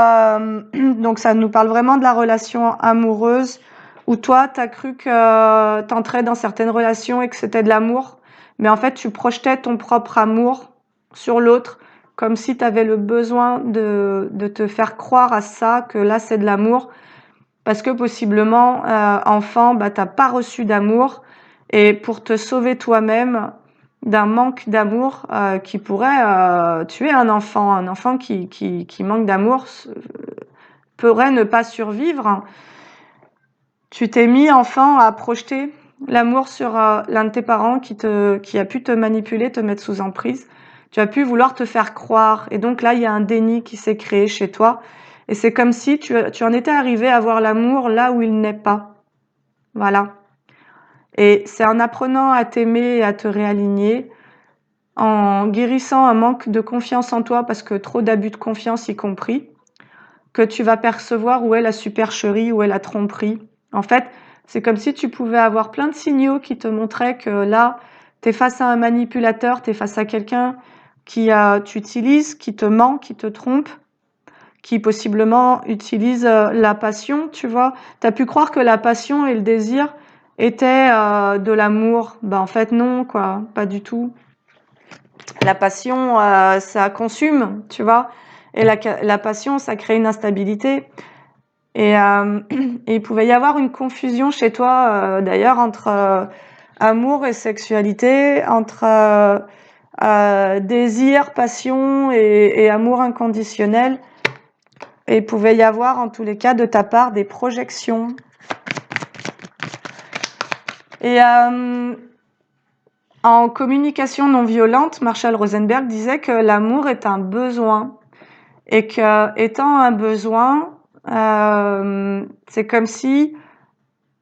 [SPEAKER 1] donc ça nous parle vraiment de la relation amoureuse où toi, t'as cru que t'entrais dans certaines relations et que c'était de l'amour, mais en fait, tu projetais ton propre amour sur l'autre, comme si tu avais le besoin de te faire croire à ça, que là, c'est de l'amour, parce que possiblement, enfant, t'as pas reçu d'amour, et pour te sauver toi-même d'un manque d'amour qui pourrait tuer un enfant qui manque d'amour pourrait ne pas survivre. Tu t'es mis, enfant, à projeter l'amour sur l'un de tes parents qui a pu te manipuler, te mettre sous emprise. Tu as pu vouloir te faire croire. Et donc là, il y a un déni qui s'est créé chez toi. Et c'est comme si tu en étais arrivé à voir l'amour là où il n'est pas. Voilà. Et c'est en apprenant à t'aimer et à te réaligner, en guérissant un manque de confiance en toi, parce que trop d'abus de confiance y compris, que tu vas percevoir où est la supercherie, où est la tromperie. En fait, c'est comme si tu pouvais avoir plein de signaux qui te montraient que là, tu es face à un manipulateur, tu es face à quelqu'un qui t'utilise, qui te ment, qui te trompe, qui possiblement utilise la passion, tu vois. T'as pu croire que la passion et le désir étaient de l'amour. Ben en fait non, quoi, pas du tout. La passion, ça consume, tu vois. Et la passion, ça crée une instabilité. Et, et il pouvait y avoir une confusion chez toi, d'ailleurs, entre amour et sexualité, entre désir, passion et amour inconditionnel. Et il pouvait y avoir, en tous les cas, de ta part, des projections. Et en communication non violente, Marshall Rosenberg disait que l'amour est un besoin. Et que, étant un besoin, c'est comme si,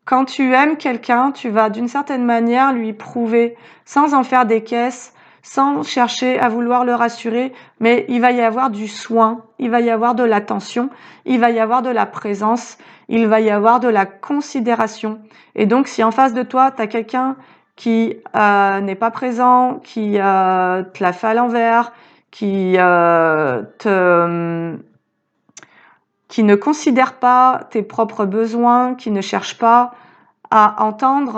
[SPEAKER 1] quand tu aimes quelqu'un, tu vas d'une certaine manière lui prouver, sans en faire des caisses, sans chercher à vouloir le rassurer, mais il va y avoir du soin, il va y avoir de l'attention, il va y avoir de la présence, il va y avoir de la considération. Et donc, si en face de toi, tu as quelqu'un qui n'est pas présent, qui te la fait à l'envers, qui ne considère pas tes propres besoins, qui ne cherche pas à entendre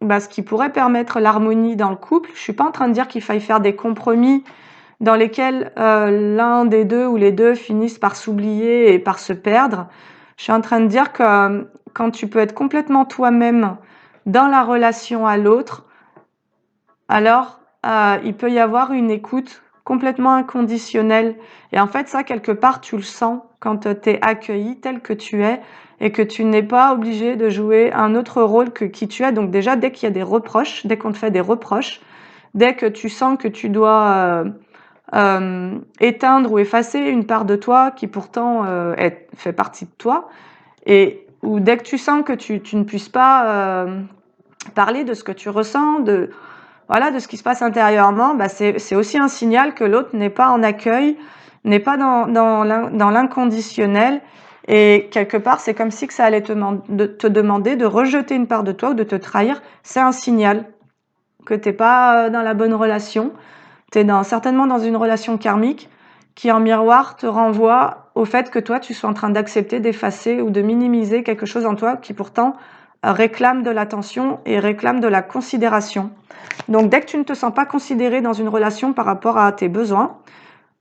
[SPEAKER 1] ce qui pourrait permettre l'harmonie dans le couple. Je suis pas en train de dire qu'il faille faire des compromis dans lesquels l'un des deux ou les deux finissent par s'oublier et par se perdre. Je suis en train de dire que quand tu peux être complètement toi-même dans la relation à l'autre, alors il peut y avoir une écoute complètement inconditionnelle. Et en fait, ça, quelque part, tu le sens quand tu es accueilli tel que tu es et que tu n'es pas obligé de jouer un autre rôle que qui tu es. Donc déjà, dès qu'il y a des reproches, dès qu'on te fait des reproches, dès que tu sens que tu dois éteindre ou effacer une part de toi qui pourtant fait partie de toi, ou dès que tu sens que tu ne puisses pas parler de ce que tu ressens, de ce qui se passe intérieurement, c'est aussi un signal que l'autre n'est pas en accueil, n'est pas dans l'inconditionnel. Et quelque part, c'est comme si que ça allait te demander de rejeter une part de toi ou de te trahir. C'est un signal que t'es pas dans la bonne relation. T'es certainement dans une relation karmique qui, en miroir, te renvoie au fait que toi, tu sois en train d'accepter, d'effacer ou de minimiser quelque chose en toi qui pourtant réclame de l'attention et réclame de la considération. Donc, dès que tu ne te sens pas considéré dans une relation par rapport à tes besoins,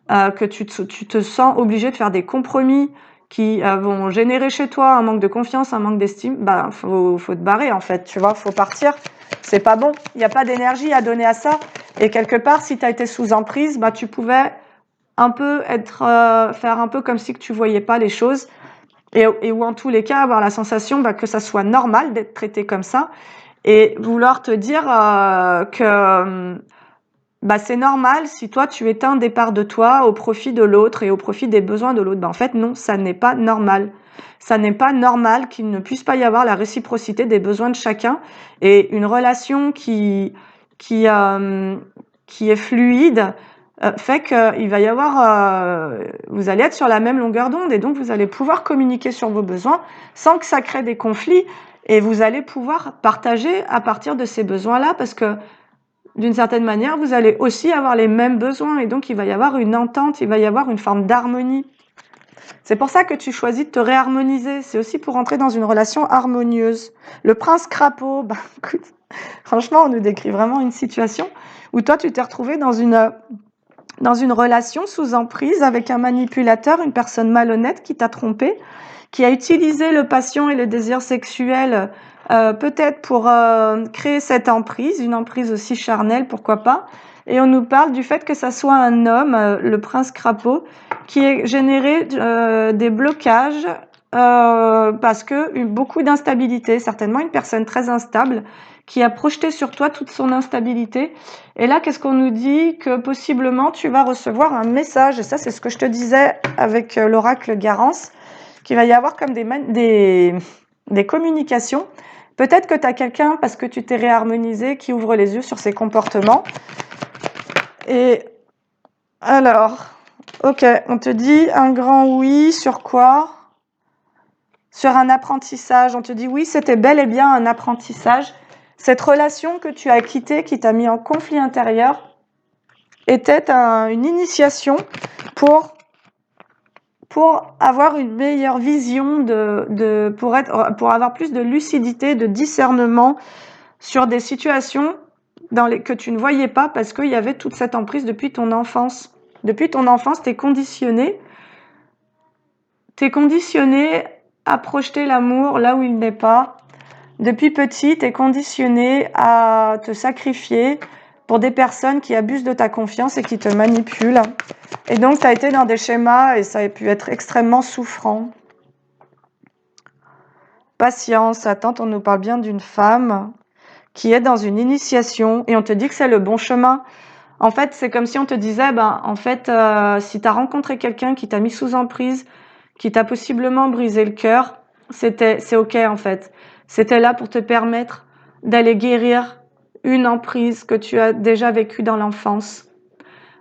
[SPEAKER 1] que tu te sens obligé de faire des compromis qui vont générer chez toi un manque de confiance, un manque d'estime, faut te barrer en fait, tu vois, faut partir. C'est pas bon, il n'y a pas d'énergie à donner à ça. Et quelque part, si tu as été sous emprise, tu pouvais un peu faire un peu comme si que tu voyais pas les choses. Et ou en tous les cas, avoir la sensation que ça soit normal d'être traité comme ça. Et vouloir te dire que c'est normal si toi tu éteins des parts de toi au profit de l'autre et au profit des besoins de l'autre. En fait, non, ça n'est pas normal. Ça n'est pas normal qu'il ne puisse pas y avoir la réciprocité des besoins de chacun. Et une relation qui est fluide fait qu'il va y avoir... vous allez être sur la même longueur d'onde et donc vous allez pouvoir communiquer sur vos besoins sans que ça crée des conflits. Et vous allez pouvoir partager à partir de ces besoins-là parce que d'une certaine manière, vous allez aussi avoir les mêmes besoins et donc il va y avoir une entente, il va y avoir une forme d'harmonie. C'est pour ça que tu choisis de te réharmoniser. C'est aussi pour entrer dans une relation harmonieuse. Le prince crapaud, écoute, franchement, on nous décrit vraiment une situation où toi, tu t'es retrouvé dans une relation sous emprise avec un manipulateur, une personne malhonnête qui t'a trompé, qui a utilisé le passion et le désir sexuel peut-être pour créer cette emprise, une emprise aussi charnelle, pourquoi pas. Et on nous parle du fait que ça soit un homme, le prince crapaud, qui ait généré des blocages parce que beaucoup d'instabilité, certainement une personne très instable, qui a projeté sur toi toute son instabilité. Et là, qu'est-ce qu'on nous dit? Que possiblement, tu vas recevoir un message, et ça, c'est ce que je te disais avec l'oracle Garance, qu'il va y avoir comme des communications. Peut-être que tu as quelqu'un, parce que tu t'es réharmonisé, qui ouvre les yeux sur ses comportements. Et alors, ok, on te dit un grand oui sur quoi? Sur un apprentissage. On te dit oui, c'était bel et bien un apprentissage. Cette relation que tu as quittée, qui t'a mis en conflit intérieur, était une initiation pour avoir une meilleure vision pour avoir plus de lucidité, de discernement sur des situations que tu ne voyais pas parce qu'il y avait toute cette emprise depuis ton enfance. Depuis ton enfance, t'es conditionné à projeter l'amour là où il n'est pas. Depuis petit, t'es conditionné à te sacrifier pour des personnes qui abusent de ta confiance et qui te manipulent. Et donc, tu as été dans des schémas et ça a pu être extrêmement souffrant. Patience, attends, on nous parle bien d'une femme qui est dans une initiation et on te dit que c'est le bon chemin. En fait, c'est comme si on te disait, si tu as rencontré quelqu'un qui t'a mis sous emprise, qui t'a possiblement brisé le cœur, c'est ok en fait. C'était là pour te permettre d'aller guérir une emprise que tu as déjà vécue dans l'enfance.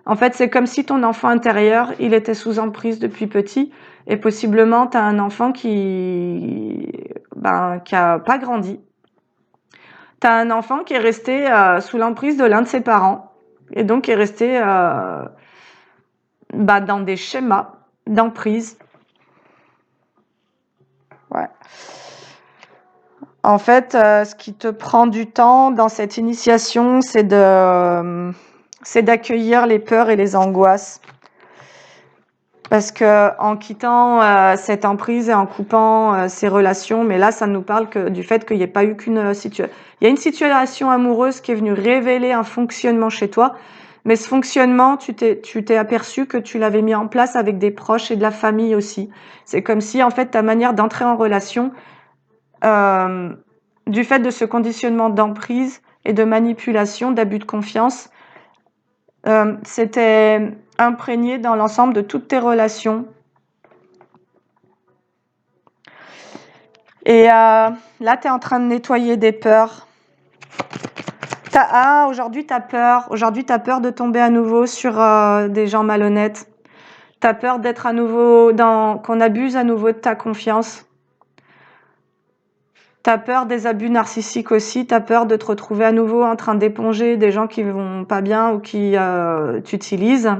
[SPEAKER 1] En fait, c'est comme si ton enfant intérieur, il était sous emprise depuis petit et possiblement tu as un enfant qui a pas grandi. Tu as un enfant qui est resté sous l'emprise de l'un de ses parents et donc qui est resté dans des schémas d'emprise. Ouais. En fait, ce qui te prend du temps dans cette initiation, c'est d'accueillir les peurs et les angoisses. Parce que en quittant cette emprise et en coupant ces relations, mais là, ça nous parle du fait qu'il n'y ait pas eu qu'une situation. Il y a une situation amoureuse qui est venue révéler un fonctionnement chez toi, mais ce fonctionnement, tu t'es aperçu que tu l'avais mis en place avec des proches et de la famille aussi. C'est comme si, en fait, ta manière d'entrer en relation, du fait de ce conditionnement d'emprise et de manipulation, d'abus de confiance, c'était imprégné dans l'ensemble de toutes tes relations. Et là, tu es en train de nettoyer des peurs. Aujourd'hui, tu as peur. Aujourd'hui, tu as peur de tomber à nouveau sur des gens malhonnêtes. Tu as peur d'être à nouveau qu'on abuse à nouveau de ta confiance. Tu as peur des abus narcissiques aussi. Tu as peur de te retrouver à nouveau en train d'éponger des gens qui vont pas bien ou qui t'utilisent.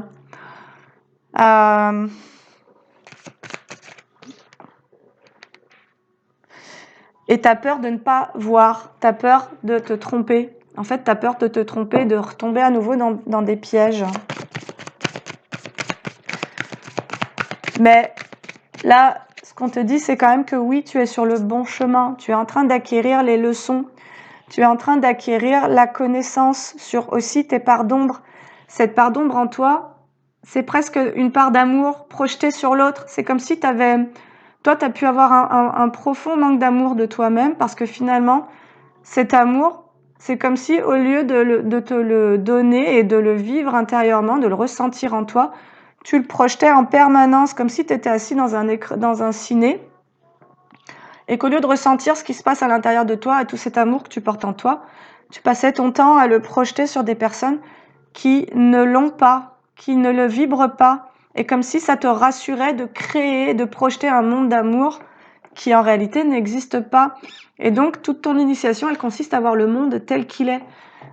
[SPEAKER 1] Et tu as peur de ne pas voir. Tu as peur de te tromper. En fait, tu as peur de te tromper, de retomber à nouveau dans des pièges. Mais là, ce qu'on te dit, c'est quand même que oui, tu es sur le bon chemin. Tu es en train d'acquérir les leçons. Tu es en train d'acquérir la connaissance sur aussi tes parts d'ombre. Cette part d'ombre en toi, c'est presque une part d'amour projetée sur l'autre. C'est comme si toi, tu as pu avoir un profond manque d'amour de toi-même parce que finalement, cet amour, c'est comme si au lieu de te le donner et de le vivre intérieurement, de le ressentir en toi, tu le projetais en permanence comme si tu étais assis dans un ciné et qu'au lieu de ressentir ce qui se passe à l'intérieur de toi et tout cet amour que tu portes en toi, tu passais ton temps à le projeter sur des personnes qui ne l'ont pas, qui ne le vibrent pas, et comme si ça te rassurait de créer, de projeter un monde d'amour qui en réalité n'existe pas. Et donc toute ton initiation, elle consiste à voir le monde tel qu'il est,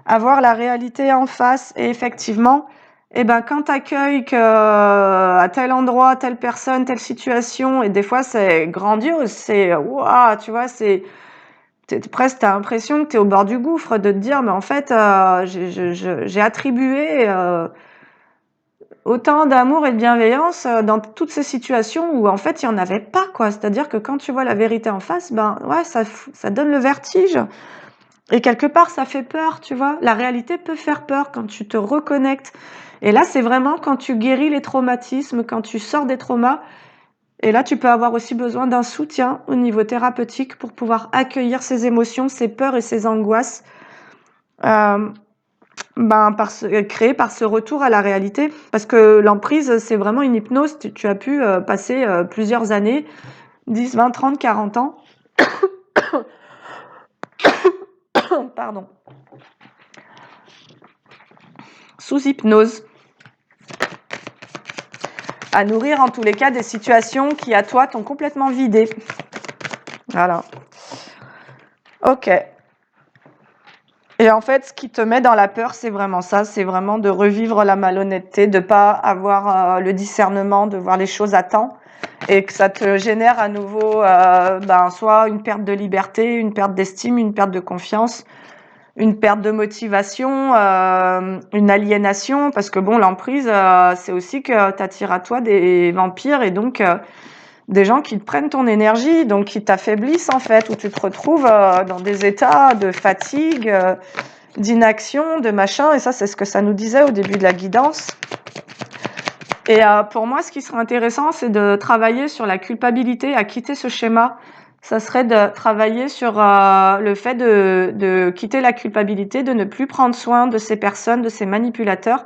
[SPEAKER 1] à voir la réalité en face. Et effectivement, quand t'accueilles que à tel endroit, telle personne, telle situation, et des fois c'est grandiose, c'est waouh, tu vois, presque t'as l'impression que t'es au bord du gouffre, de te dire mais en fait j'ai attribué autant d'amour et de bienveillance dans toutes ces situations où en fait il y en avait pas, quoi. C'est-à-dire que quand tu vois la vérité en face, ça donne le vertige. Et quelque part, ça fait peur, tu vois. La réalité peut faire peur quand tu te reconnectes. Et là, c'est vraiment quand tu guéris les traumatismes, quand tu sors des traumas. Et là, tu peux avoir aussi besoin d'un soutien au niveau thérapeutique pour pouvoir accueillir ces émotions, ces peurs et ces angoisses créées par ce retour à la réalité. Parce que l'emprise, c'est vraiment une hypnose. Tu as pu passer plusieurs années, 10, 20, 30, 40 ans. Pardon. Sous hypnose. À nourrir en tous les cas des situations qui à toi t'ont complètement vidé. Voilà. Ok. Et en fait, ce qui te met dans la peur, c'est vraiment ça, c'est vraiment de revivre la malhonnêteté, de pas avoir le discernement, de voir les choses à temps, et que ça te génère à nouveau soit une perte de liberté, une perte d'estime, une perte de confiance, une perte de motivation, une aliénation, parce que bon, l'emprise, c'est aussi que t'attires à toi des vampires et donc des gens qui te prennent ton énergie, donc qui t'affaiblissent en fait, où tu te retrouves dans des états de fatigue, d'inaction, de machin, et ça c'est ce que ça nous disait au début de la guidance. Et pour moi, ce qui serait intéressant, c'est de travailler sur la culpabilité, à quitter ce schéma. Ça serait de travailler sur le fait de quitter la culpabilité, de ne plus prendre soin de ces personnes, de ces manipulateurs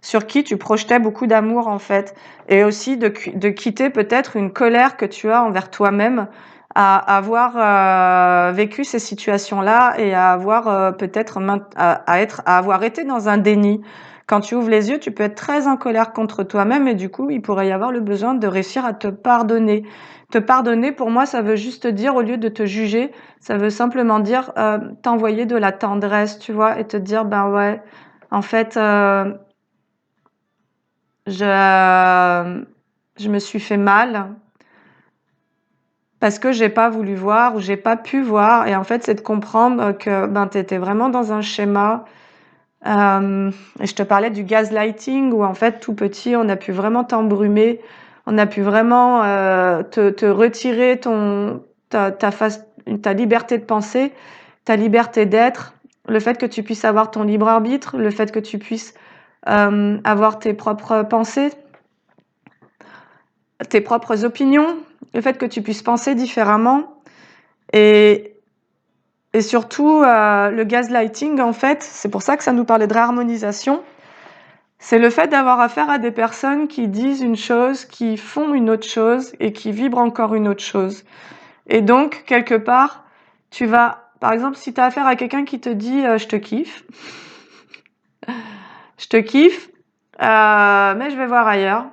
[SPEAKER 1] sur qui tu projetais beaucoup d'amour en fait, et aussi de quitter peut-être une colère que tu as envers toi-même à avoir vécu ces situations-là et à avoir peut-être à avoir été dans un déni. Quand tu ouvres les yeux, tu peux être très en colère contre toi-même et du coup, il pourrait y avoir le besoin de réussir à te pardonner. Te pardonner, pour moi, ça veut juste dire, au lieu de te juger, ça veut simplement dire t'envoyer de la tendresse, tu vois, et te dire, ben ouais, en fait, je me suis fait mal parce que j'ai pas voulu voir ou j'ai pas pu voir. Et en fait, c'est de comprendre que ben, tu étais vraiment dans un schéma. Et je te parlais du gaslighting où en fait, tout petit, on a pu vraiment t'embrumer, on a pu vraiment te retirer ta liberté de penser, ta liberté d'être, le fait que tu puisses avoir ton libre arbitre, le fait que tu puisses avoir tes propres pensées, tes propres opinions, le fait que tu puisses penser différemment et, et surtout le gaslighting en fait, c'est pour ça que ça nous parlait de réharmonisation, c'est le fait d'avoir affaire à des personnes qui disent une chose, qui font une autre chose et qui vibrent encore une autre chose. Et donc, quelque part, tu vas, par exemple, si tu as affaire à quelqu'un qui te dit je te kiffe, mais je vais voir ailleurs.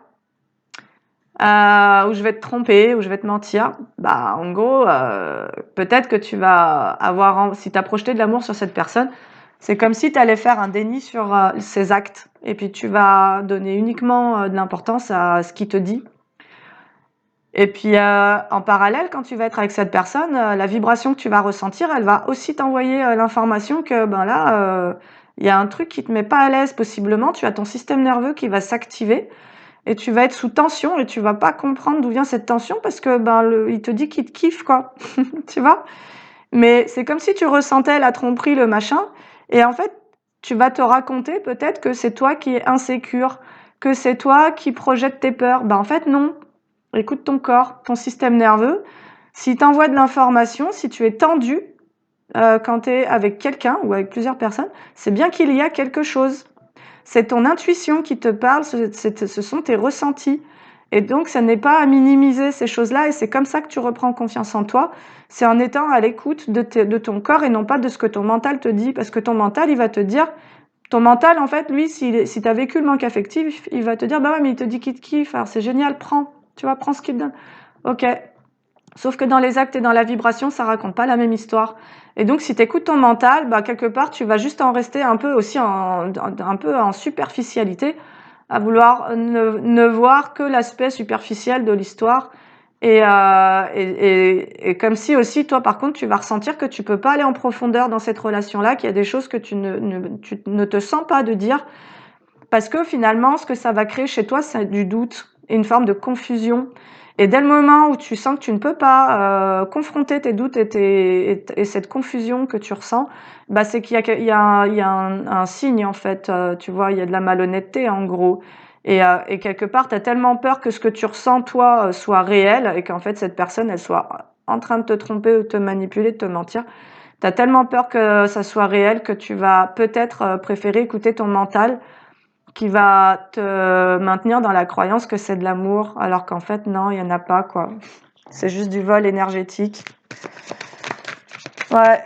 [SPEAKER 1] Où je vais te tromper, où je vais te mentir, bah en gros, peut-être que tu vas avoir, si tu as projeté de l'amour sur cette personne, c'est comme si tu allais faire un déni sur ses actes, et puis tu vas donner uniquement de l'importance à ce qu'il te dit. Et puis en parallèle, quand tu vas être avec cette personne, la vibration que tu vas ressentir, elle va aussi t'envoyer l'information que ben là, il y a un truc qui te met pas à l'aise possiblement, tu as ton système nerveux qui va s'activer. Et tu vas être sous tension et tu vas pas comprendre d'où vient cette tension parce que il te dit qu'il te kiffe quoi, tu vois. Mais c'est comme si tu ressentais la tromperie, le machin, et en fait tu vas te raconter peut-être que c'est toi qui es insécure, que c'est toi qui projettes tes peurs. En fait non. Écoute ton corps, ton système nerveux. S'il t'envoie de l'information, si tu es tendu quand tu es avec quelqu'un ou avec plusieurs personnes, c'est bien qu'il y a quelque chose. C'est ton intuition qui te parle, ce sont tes ressentis. Et donc, ça n'est pas à minimiser ces choses-là, et c'est comme ça que tu reprends confiance en toi. C'est en étant à l'écoute de ton corps et non pas de ce que ton mental te dit. Parce que ton mental, il va te dire, ton mental, en fait, lui, si tu as vécu le manque affectif, il va te dire, bah ouais, mais il te dit qu'il te kiffe, alors c'est génial, prends, tu vois, prends ce qu'il te donne. Ok. Sauf que dans les actes et dans la vibration, ça raconte pas la même histoire. Et donc, si tu écoutes ton mental, quelque part, tu vas juste en rester un peu aussi un peu en superficialité, à vouloir ne voir que l'aspect superficiel de l'histoire. Et comme si aussi, toi, par contre, tu vas ressentir que tu peux pas aller en profondeur dans cette relation-là, qu'il y a des choses que tu ne te sens pas de dire, parce que finalement, ce que ça va créer chez toi, c'est du doute et une forme de confusion. Et dès le moment où tu sens que tu ne peux pas confronter tes doutes et cette confusion que tu ressens, c'est qu'il y a un signe en fait. Tu vois, il y a de la malhonnêteté en gros. Et quelque part, tu as tellement peur que ce que tu ressens toi soit réel et qu'en fait cette personne elle soit en train de te tromper ou de te manipuler, de te mentir. Tu as tellement peur que ça soit réel que tu vas peut-être préférer écouter ton mental qui va te maintenir dans la croyance que c'est de l'amour, alors qu'en fait, non, il n'y en a pas, quoi. C'est juste du vol énergétique. Ouais.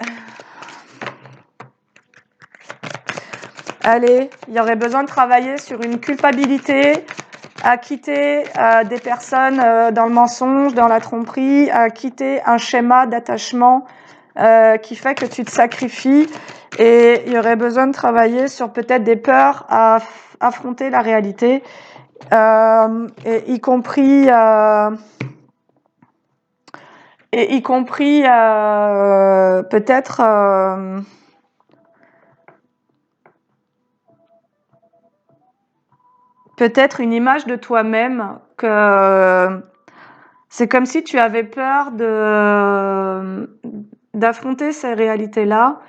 [SPEAKER 1] Allez, il y aurait besoin de travailler sur une culpabilité, à quitter des personnes dans le mensonge, dans la tromperie, à quitter un schéma d'attachement qui fait que tu te sacrifies, et il y aurait besoin de travailler sur peut-être des peurs à affronter la réalité, et y compris peut-être une image de toi-même que c'est comme si tu avais peur d'affronter ces réalités-là,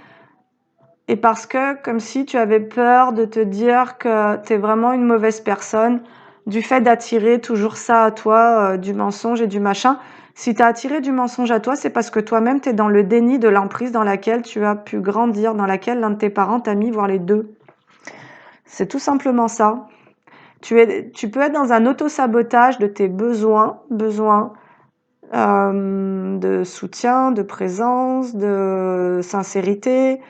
[SPEAKER 1] et parce que comme si tu avais peur de te dire que tu es vraiment une mauvaise personne du fait d'attirer toujours ça à toi, du mensonge et du machin. Si tu as attiré du mensonge à toi, c'est parce que toi-même tu es dans le déni de l'emprise dans laquelle tu as pu grandir, dans laquelle l'un de tes parents t'a mis, voire les deux. C'est tout simplement ça. Tu peux être dans un auto-sabotage de tes besoins de soutien, de présence, de sincérité,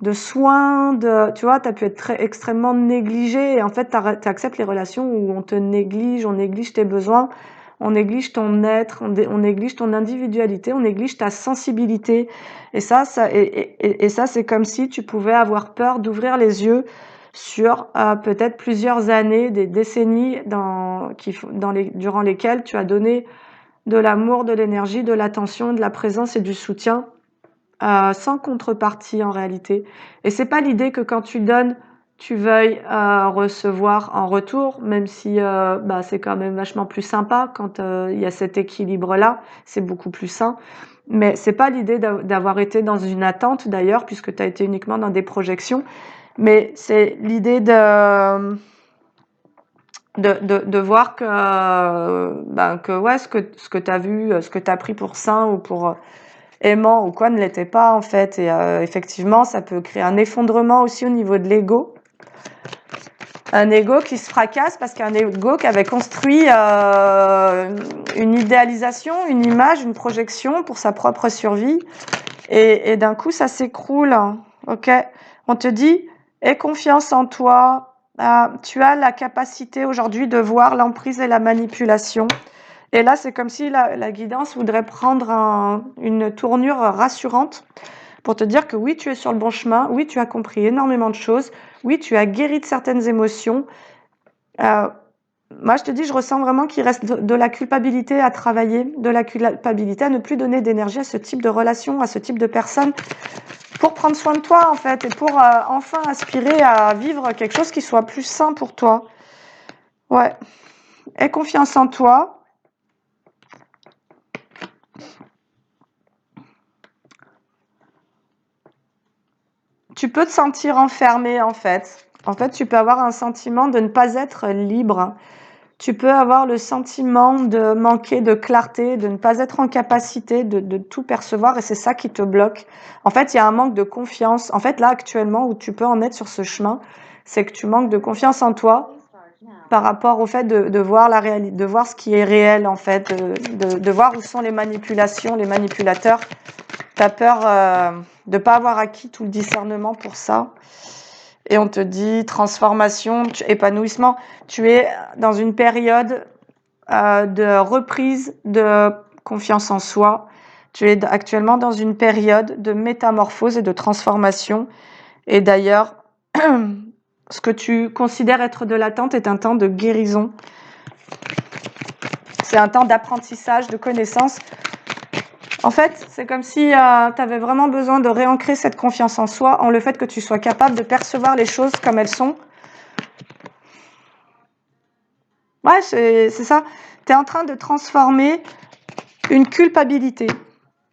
[SPEAKER 1] de soins, tu vois, tu as pu être extrêmement négligé, et en fait, tu acceptes les relations où on te néglige, on néglige tes besoins, on néglige ton être, on néglige ton individualité, on néglige ta sensibilité. Et ça c'est comme si tu pouvais avoir peur d'ouvrir les yeux sur peut-être plusieurs années, des décennies durant lesquelles tu as donné de l'amour, de l'énergie, de l'attention, de la présence et du soutien, sans contrepartie en réalité. Et c'est pas l'idée que quand tu donnes, tu veuilles recevoir en retour, même si c'est quand même vachement plus sympa quand il y a cet équilibre-là, c'est beaucoup plus sain. Mais c'est pas l'idée d'avoir été dans une attente d'ailleurs, puisque tu as été uniquement dans des projections, mais c'est l'idée de voir que ouais, ce que tu as vu, ce que tu as pris pour sain ou pour aimant ou quoi ne l'était pas en fait. Et effectivement, ça peut créer un effondrement aussi au niveau de l'ego. Un ego qui se fracasse parce qu'un ego qui avait construit une idéalisation, une image, une projection pour sa propre survie. Et d'un coup, ça s'écroule. Ok, on te dit, aie confiance en toi. Tu as la capacité aujourd'hui de voir l'emprise et la manipulation. Et là, c'est comme si la guidance voudrait prendre une tournure rassurante pour te dire que oui, tu es sur le bon chemin, oui, tu as compris énormément de choses, oui, tu as guéri de certaines émotions. Moi, je te dis, je ressens vraiment qu'il reste de la culpabilité à travailler, de la culpabilité à ne plus donner d'énergie à ce type de relation, à ce type de personne, pour prendre soin de toi, en fait, et pour enfin aspirer à vivre quelque chose qui soit plus sain pour toi. Ouais. Aie confiance en toi. Tu peux te sentir enfermé, en fait. En fait, tu peux avoir un sentiment de ne pas être libre. Tu peux avoir le sentiment de manquer de clarté, de ne pas être en capacité de tout percevoir, et c'est ça qui te bloque. En fait, il y a un manque de confiance. En fait, là, actuellement, où tu peux en être sur ce chemin, c'est que tu manques de confiance en toi par rapport au fait de voir la réalité, de voir ce qui est réel, en fait, de voir où sont les manipulations, les manipulateurs. Tu as peur de ne pas avoir acquis tout le discernement pour ça. Et on te dit transformation, épanouissement. Tu es dans une période de reprise de confiance en soi. Tu es actuellement dans une période de métamorphose et de transformation. Et d'ailleurs, ce que tu considères être de l'attente est un temps de guérison. C'est un temps d'apprentissage, de connaissance. En fait, c'est comme si tu avais vraiment besoin de réancrer cette confiance en soi, en le fait que tu sois capable de percevoir les choses comme elles sont. Ouais, c'est ça. Tu es en train de transformer une culpabilité.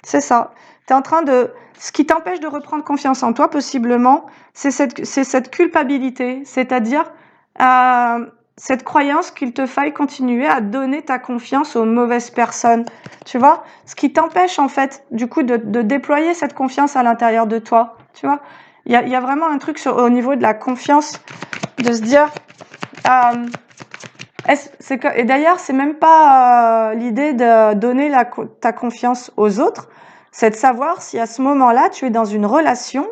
[SPEAKER 1] C'est ça. Tu es en train de... Ce qui t'empêche de reprendre confiance en toi, possiblement, c'est cette culpabilité. C'est-à-dire cette croyance qu'il te faille continuer à donner ta confiance aux mauvaises personnes. Tu vois? Ce qui t'empêche, en fait, du coup, de déployer cette confiance à l'intérieur de toi. Tu vois? Il y a vraiment un truc au niveau de la confiance, de se dire... et d'ailleurs, c'est même pas l'idée de donner ta confiance aux autres, c'est de savoir si à ce moment-là, tu es dans une relation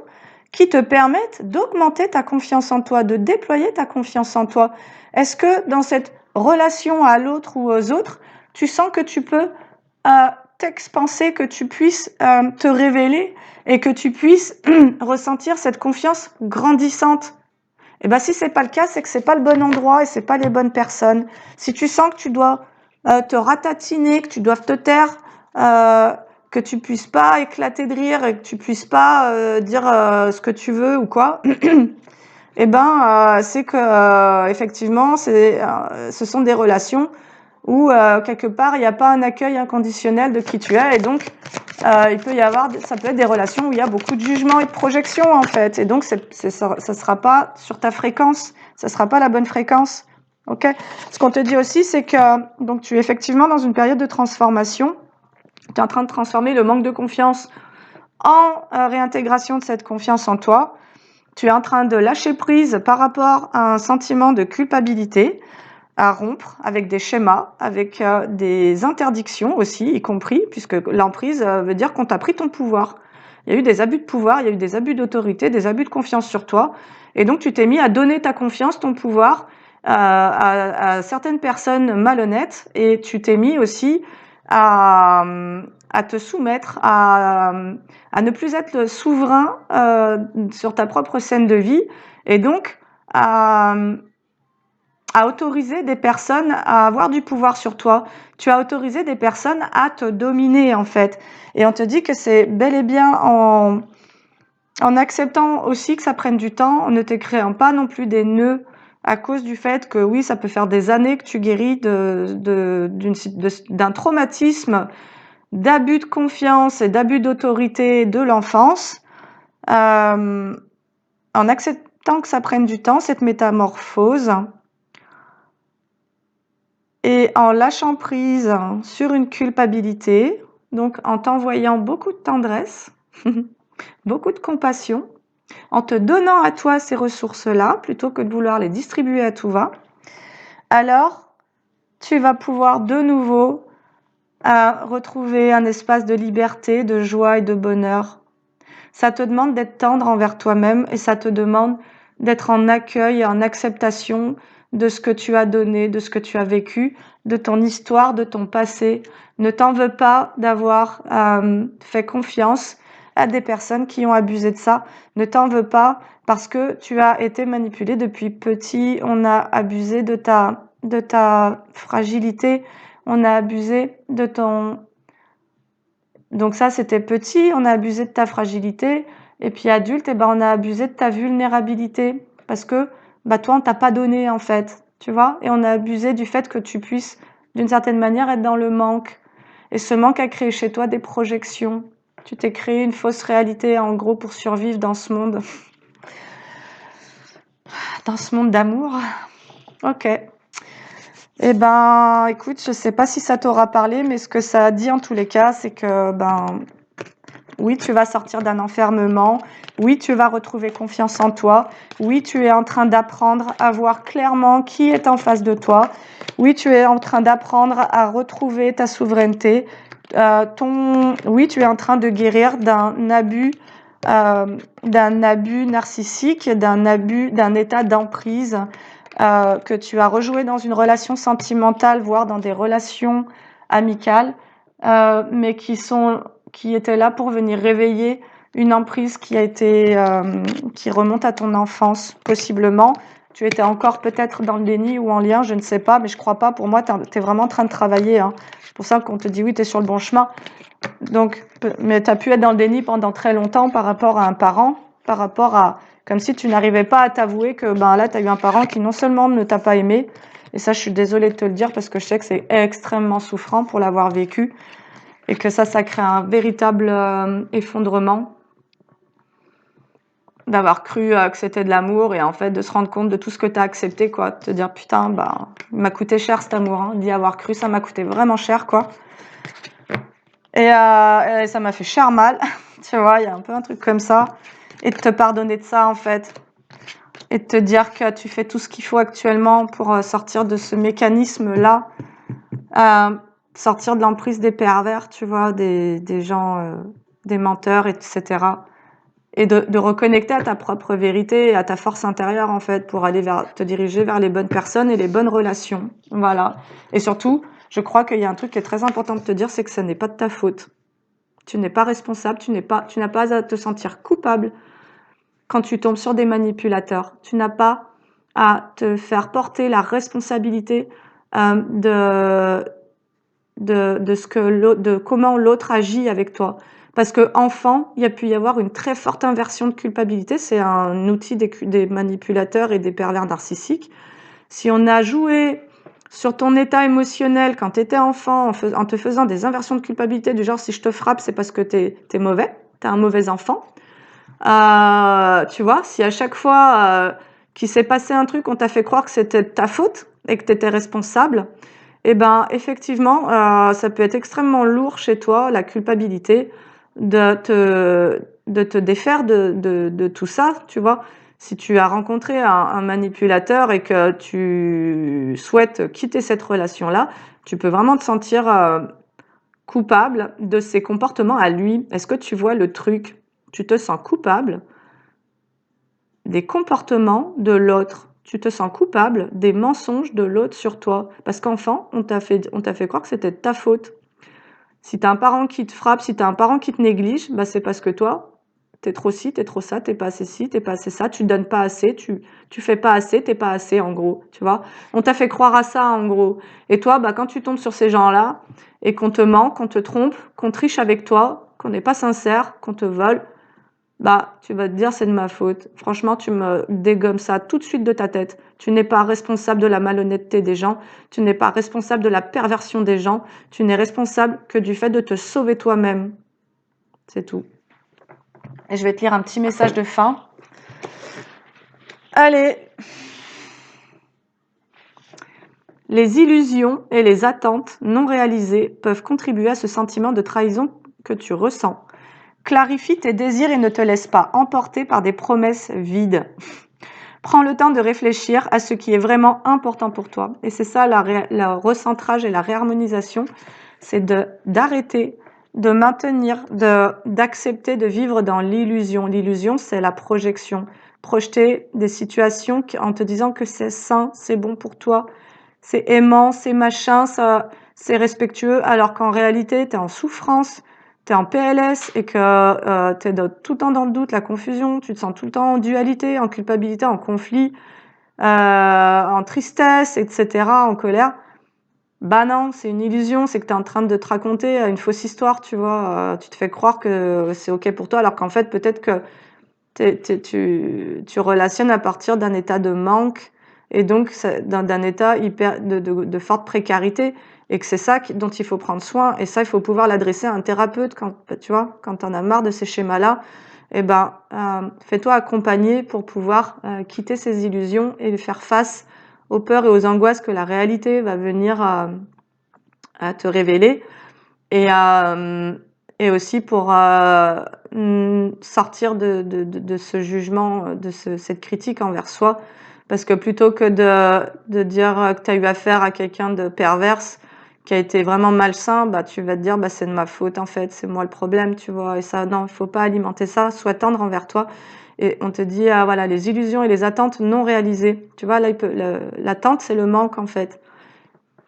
[SPEAKER 1] qui te permette d'augmenter ta confiance en toi, de déployer ta confiance en toi. Est-ce que dans cette relation à l'autre ou aux autres, tu sens que tu peux vortex pensée que tu puisses te révéler et que tu puisses ressentir cette confiance grandissante. Et ben si c'est pas le cas, c'est que c'est pas le bon endroit et c'est pas les bonnes personnes. Si tu sens que tu dois te ratatiner, que tu dois te taire, que tu puisses pas éclater de rire et que tu puisses pas dire ce que tu veux ou quoi, et ben c'est que effectivement ce sont des relations où quelque part il n'y a pas un accueil inconditionnel de qui tu es, et donc il peut y avoir, ça peut être des relations où il y a beaucoup de jugement et de projection en fait, et donc ça sera pas sur ta fréquence, ça sera pas la bonne fréquence. Ok. Ce qu'on te dit aussi, c'est que donc tu es effectivement dans une période de transformation. Tu es en train de transformer le manque de confiance en réintégration de cette confiance en toi. Tu es en train de lâcher prise par rapport à un sentiment de culpabilité, à rompre avec des schémas, avec des interdictions aussi, y compris, puisque l'emprise veut dire qu'on t'a pris ton pouvoir. Il y a eu des abus de pouvoir, il y a eu des abus d'autorité, des abus de confiance sur toi, et donc tu t'es mis à donner ta confiance, ton pouvoir à certaines personnes malhonnêtes, et tu t'es mis aussi à te soumettre, à ne plus être le souverain sur ta propre scène de vie, et donc à autoriser des personnes à avoir du pouvoir sur toi. Tu as autorisé des personnes à te dominer, en fait. Et on te dit que c'est bel et bien en acceptant aussi que ça prenne du temps, en ne te créant pas non plus des nœuds à cause du fait que oui, ça peut faire des années que tu guéris d'un traumatisme, d'abus de confiance et d'abus d'autorité de l'enfance, en acceptant que ça prenne du temps, cette métamorphose, et en lâchant prise sur une culpabilité, donc en t'envoyant beaucoup de tendresse, beaucoup de compassion, en te donnant à toi ces ressources-là, plutôt que de vouloir les distribuer à tout va, alors tu vas pouvoir de nouveau retrouver un espace de liberté, de joie et de bonheur. Ça te demande d'être tendre envers toi-même, et ça te demande d'être en accueil et en acceptation de ce que tu as donné, de ce que tu as vécu, de ton histoire, de ton passé. Ne t'en veux pas d'avoir fait confiance à des personnes qui ont abusé de ça. Ne t'en veux pas parce que tu as été manipulé depuis petit. On a abusé de ta fragilité. On a abusé de ton... Donc ça, c'était petit, on a abusé de ta fragilité. Et puis adulte, eh ben, on a abusé de ta vulnérabilité. Parce que toi, on t'a pas donné, en fait. Tu vois? Et on a abusé du fait que tu puisses, d'une certaine manière, être dans le manque. Et ce manque a créé chez toi des projections. Tu t'es créé une fausse réalité, en gros, pour survivre dans ce monde. Dans ce monde d'amour. Ok. Eh ben, écoute, je sais pas si ça t'aura parlé, mais ce que ça a dit en tous les cas, c'est que, oui, tu vas sortir d'un enfermement. Oui, tu vas retrouver confiance en toi. Oui, tu es en train d'apprendre à voir clairement qui est en face de toi. Oui, tu es en train d'apprendre à retrouver ta souveraineté. Oui, tu es en train de guérir d'un abus narcissique, d'un état d'emprise que tu as rejoué dans une relation sentimentale, voire dans des relations amicales, mais qui étaient là pour venir réveiller une emprise qui remonte à ton enfance, possiblement. Tu étais encore peut-être dans le déni ou en lien, je ne sais pas, mais je crois pas. Pour moi, tu es vraiment en train de travailler, hein. C'est pour ça qu'on te dit oui, tu es sur le bon chemin. Donc, mais tu as pu être dans le déni pendant très longtemps par rapport à un parent, par rapport à... Comme si tu n'arrivais pas à t'avouer que là, tu as eu un parent qui non seulement ne t'a pas aimé, et ça, je suis désolée de te le dire parce que je sais que c'est extrêmement souffrant pour l'avoir vécu, et que ça crée un véritable effondrement d'avoir cru que c'était de l'amour, et en fait de se rendre compte de tout ce que tu as accepté, quoi. De te dire, putain, il m'a coûté cher cet amour, hein. D'y avoir cru, ça m'a coûté vraiment cher, quoi. Et ça m'a fait cher mal, tu vois, il y a un peu un truc comme ça. Et de te pardonner de ça, en fait. Et de te dire que tu fais tout ce qu'il faut actuellement pour sortir de ce mécanisme-là, sortir de l'emprise des pervers, tu vois, des gens, des menteurs, etc. Et de reconnecter à ta propre vérité et à ta force intérieure, en fait, pour aller te diriger vers les bonnes personnes et les bonnes relations. Voilà. Et surtout, je crois qu'il y a un truc qui est très important de te dire, c'est que ce n'est pas de ta faute. Tu n'es pas responsable, tu n'as pas à te sentir coupable quand tu tombes sur des manipulateurs. Tu n'as pas à te faire porter la responsabilité de comment l'autre agit avec toi. Parce que enfant, il y a pu y avoir une très forte inversion de culpabilité. C'est un outil des manipulateurs et des pervers narcissiques. Si on a joué sur ton état émotionnel quand tu étais enfant en te faisant des inversions de culpabilité du genre si je te frappe, c'est parce que t'es mauvais, t'es un mauvais enfant. Tu vois, si à chaque fois qu'il s'est passé un truc, on t'a fait croire que c'était ta faute et que tu étais responsable, eh ben effectivement, ça peut être extrêmement lourd chez toi, la culpabilité, de te défaire de tout ça, tu vois. Si tu as rencontré un manipulateur et que tu souhaites quitter cette relation-là, tu peux vraiment te sentir coupable de ses comportements à lui. Est-ce que tu vois le truc? Tu te sens coupable des comportements de l'autre. Tu te sens coupable des mensonges de l'autre sur toi. Parce qu'enfant, on t'a fait croire que c'était de ta faute. Si tu as un parent qui te frappe, si tu as un parent qui te néglige, bah c'est parce que toi, t'es trop ci, t'es trop ça, t'es pas assez ci, t'es pas assez ça, tu donnes pas assez, tu fais pas assez, t'es pas assez, en gros, tu vois. On t'a fait croire à ça, en gros. Et toi, bah quand tu tombes sur ces gens-là, et qu'on te ment, qu'on te trompe, qu'on triche avec toi, qu'on n'est pas sincère, qu'on te vole, bah, tu vas te dire c'est de ma faute. Franchement, tu me dégommes ça tout de suite de ta tête. Tu n'es pas responsable de la malhonnêteté des gens, tu n'es pas responsable de la perversion des gens, tu n'es responsable que du fait de te sauver toi-même. C'est tout. Et je vais te lire un petit message de fin. Allez. Les illusions et les attentes non réalisées peuvent contribuer à ce sentiment de trahison que tu ressens. Clarifie tes désirs et ne te laisse pas emporter par des promesses vides. Prends le temps de réfléchir à ce qui est vraiment important pour toi. Et c'est ça le recentrage et la réharmonisation, c'est d'arrêter, de maintenir, d'accepter de vivre dans l'illusion. L'illusion, c'est la projection. Projeter des situations en te disant que c'est sain, c'est bon pour toi, c'est aimant, c'est machin, c'est respectueux, alors qu'en réalité, tu es en souffrance, tu es en PLS et que tu es tout le temps dans le doute, la confusion, tu te sens tout le temps en dualité, en culpabilité, en conflit, en tristesse, etc., en colère. Bah non, c'est une illusion, c'est que tu es en train de te raconter une fausse histoire, tu vois. Tu te fais croire que c'est OK pour toi, alors qu'en fait, peut-être que tu relationnes à partir d'un état de manque et donc d'un état hyper de forte précarité et que c'est ça dont il faut prendre soin et ça il faut pouvoir l'adresser à un thérapeute quand tu vois quand t'en as marre de ces schémas-là et ben fais-toi accompagner pour pouvoir quitter ces illusions et faire face aux peurs et aux angoisses que la réalité va venir à te révéler et aussi pour sortir de ce jugement, cette critique envers soi. Parce que plutôt que de dire que tu as eu affaire à quelqu'un de perverse, qui a été vraiment malsain, bah, tu vas te dire, bah, c'est de ma faute, en fait, c'est moi le problème, tu vois. Et ça, non, il faut pas alimenter ça, sois tendre envers toi. Et on te dit, ah, voilà, les illusions et les attentes non réalisées. Tu vois, là, l'attente, c'est le manque, en fait.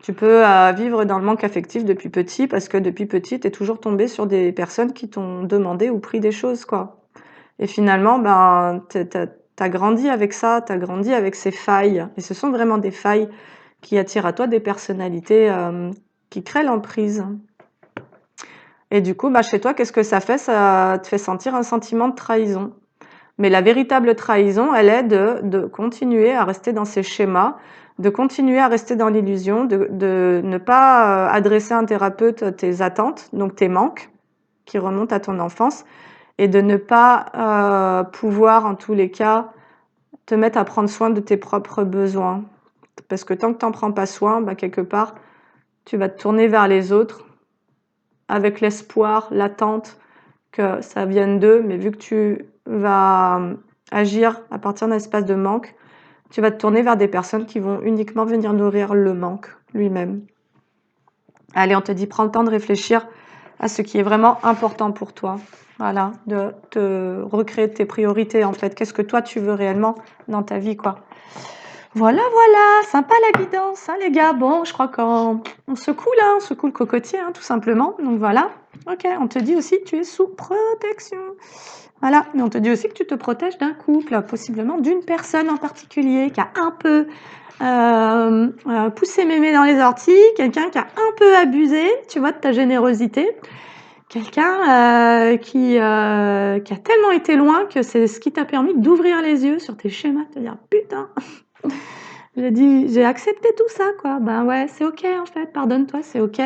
[SPEAKER 1] Tu peux vivre dans le manque affectif depuis petit parce que depuis petit, tu es toujours tombé sur des personnes qui t'ont demandé ou pris des choses, quoi. Et finalement, ben, t'as grandi avec ça, t'as grandi avec ces failles. Et ce sont vraiment des failles qui attirent à toi des personnalités qui créent l'emprise. Et du coup, bah, chez toi, qu'est-ce que ça fait? Ça te fait sentir un sentiment de trahison. Mais la véritable trahison, elle est de continuer à rester dans ces schémas, de continuer à rester dans l'illusion, de ne pas adresser à un thérapeute tes attentes, donc tes manques qui remontent à ton enfance, et de ne pas pouvoir, en tous les cas, te mettre à prendre soin de tes propres besoins. Parce que tant que tu n'en prends pas soin, bah, quelque part, tu vas te tourner vers les autres avec l'espoir, l'attente que ça vienne d'eux, mais vu que tu vas agir à partir d'un espace de manque, tu vas te tourner vers des personnes qui vont uniquement venir nourrir le manque lui-même. Allez, on te dit, prends le temps de réfléchir à ce qui est vraiment important pour toi. Voilà, de te recréer tes priorités en fait. Qu'est-ce que toi tu veux réellement dans ta vie, quoi. Voilà, voilà, sympa la guidance, hein, les gars. Bon, je crois qu'on secoue là, on secoue le cocotier, hein, tout simplement. Donc voilà. Ok, on te dit aussi que tu es sous protection. Voilà, mais on te dit aussi que tu te protèges d'un couple, possiblement d'une personne en particulier qui a un peu poussé mémé dans les orties, quelqu'un qui a un peu abusé, tu vois, de ta générosité. Quelqu'un qui a tellement été loin que c'est ce qui t'a permis d'ouvrir les yeux sur tes schémas, de te dire putain, j'ai accepté tout ça, quoi. Ben ouais, c'est ok en fait, pardonne-toi, c'est ok.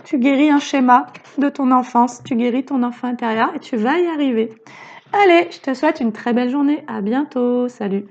[SPEAKER 1] Tu guéris un schéma de ton enfance, tu guéris ton enfant intérieur et tu vas y arriver. Allez, je te souhaite une très belle journée. À bientôt. Salut.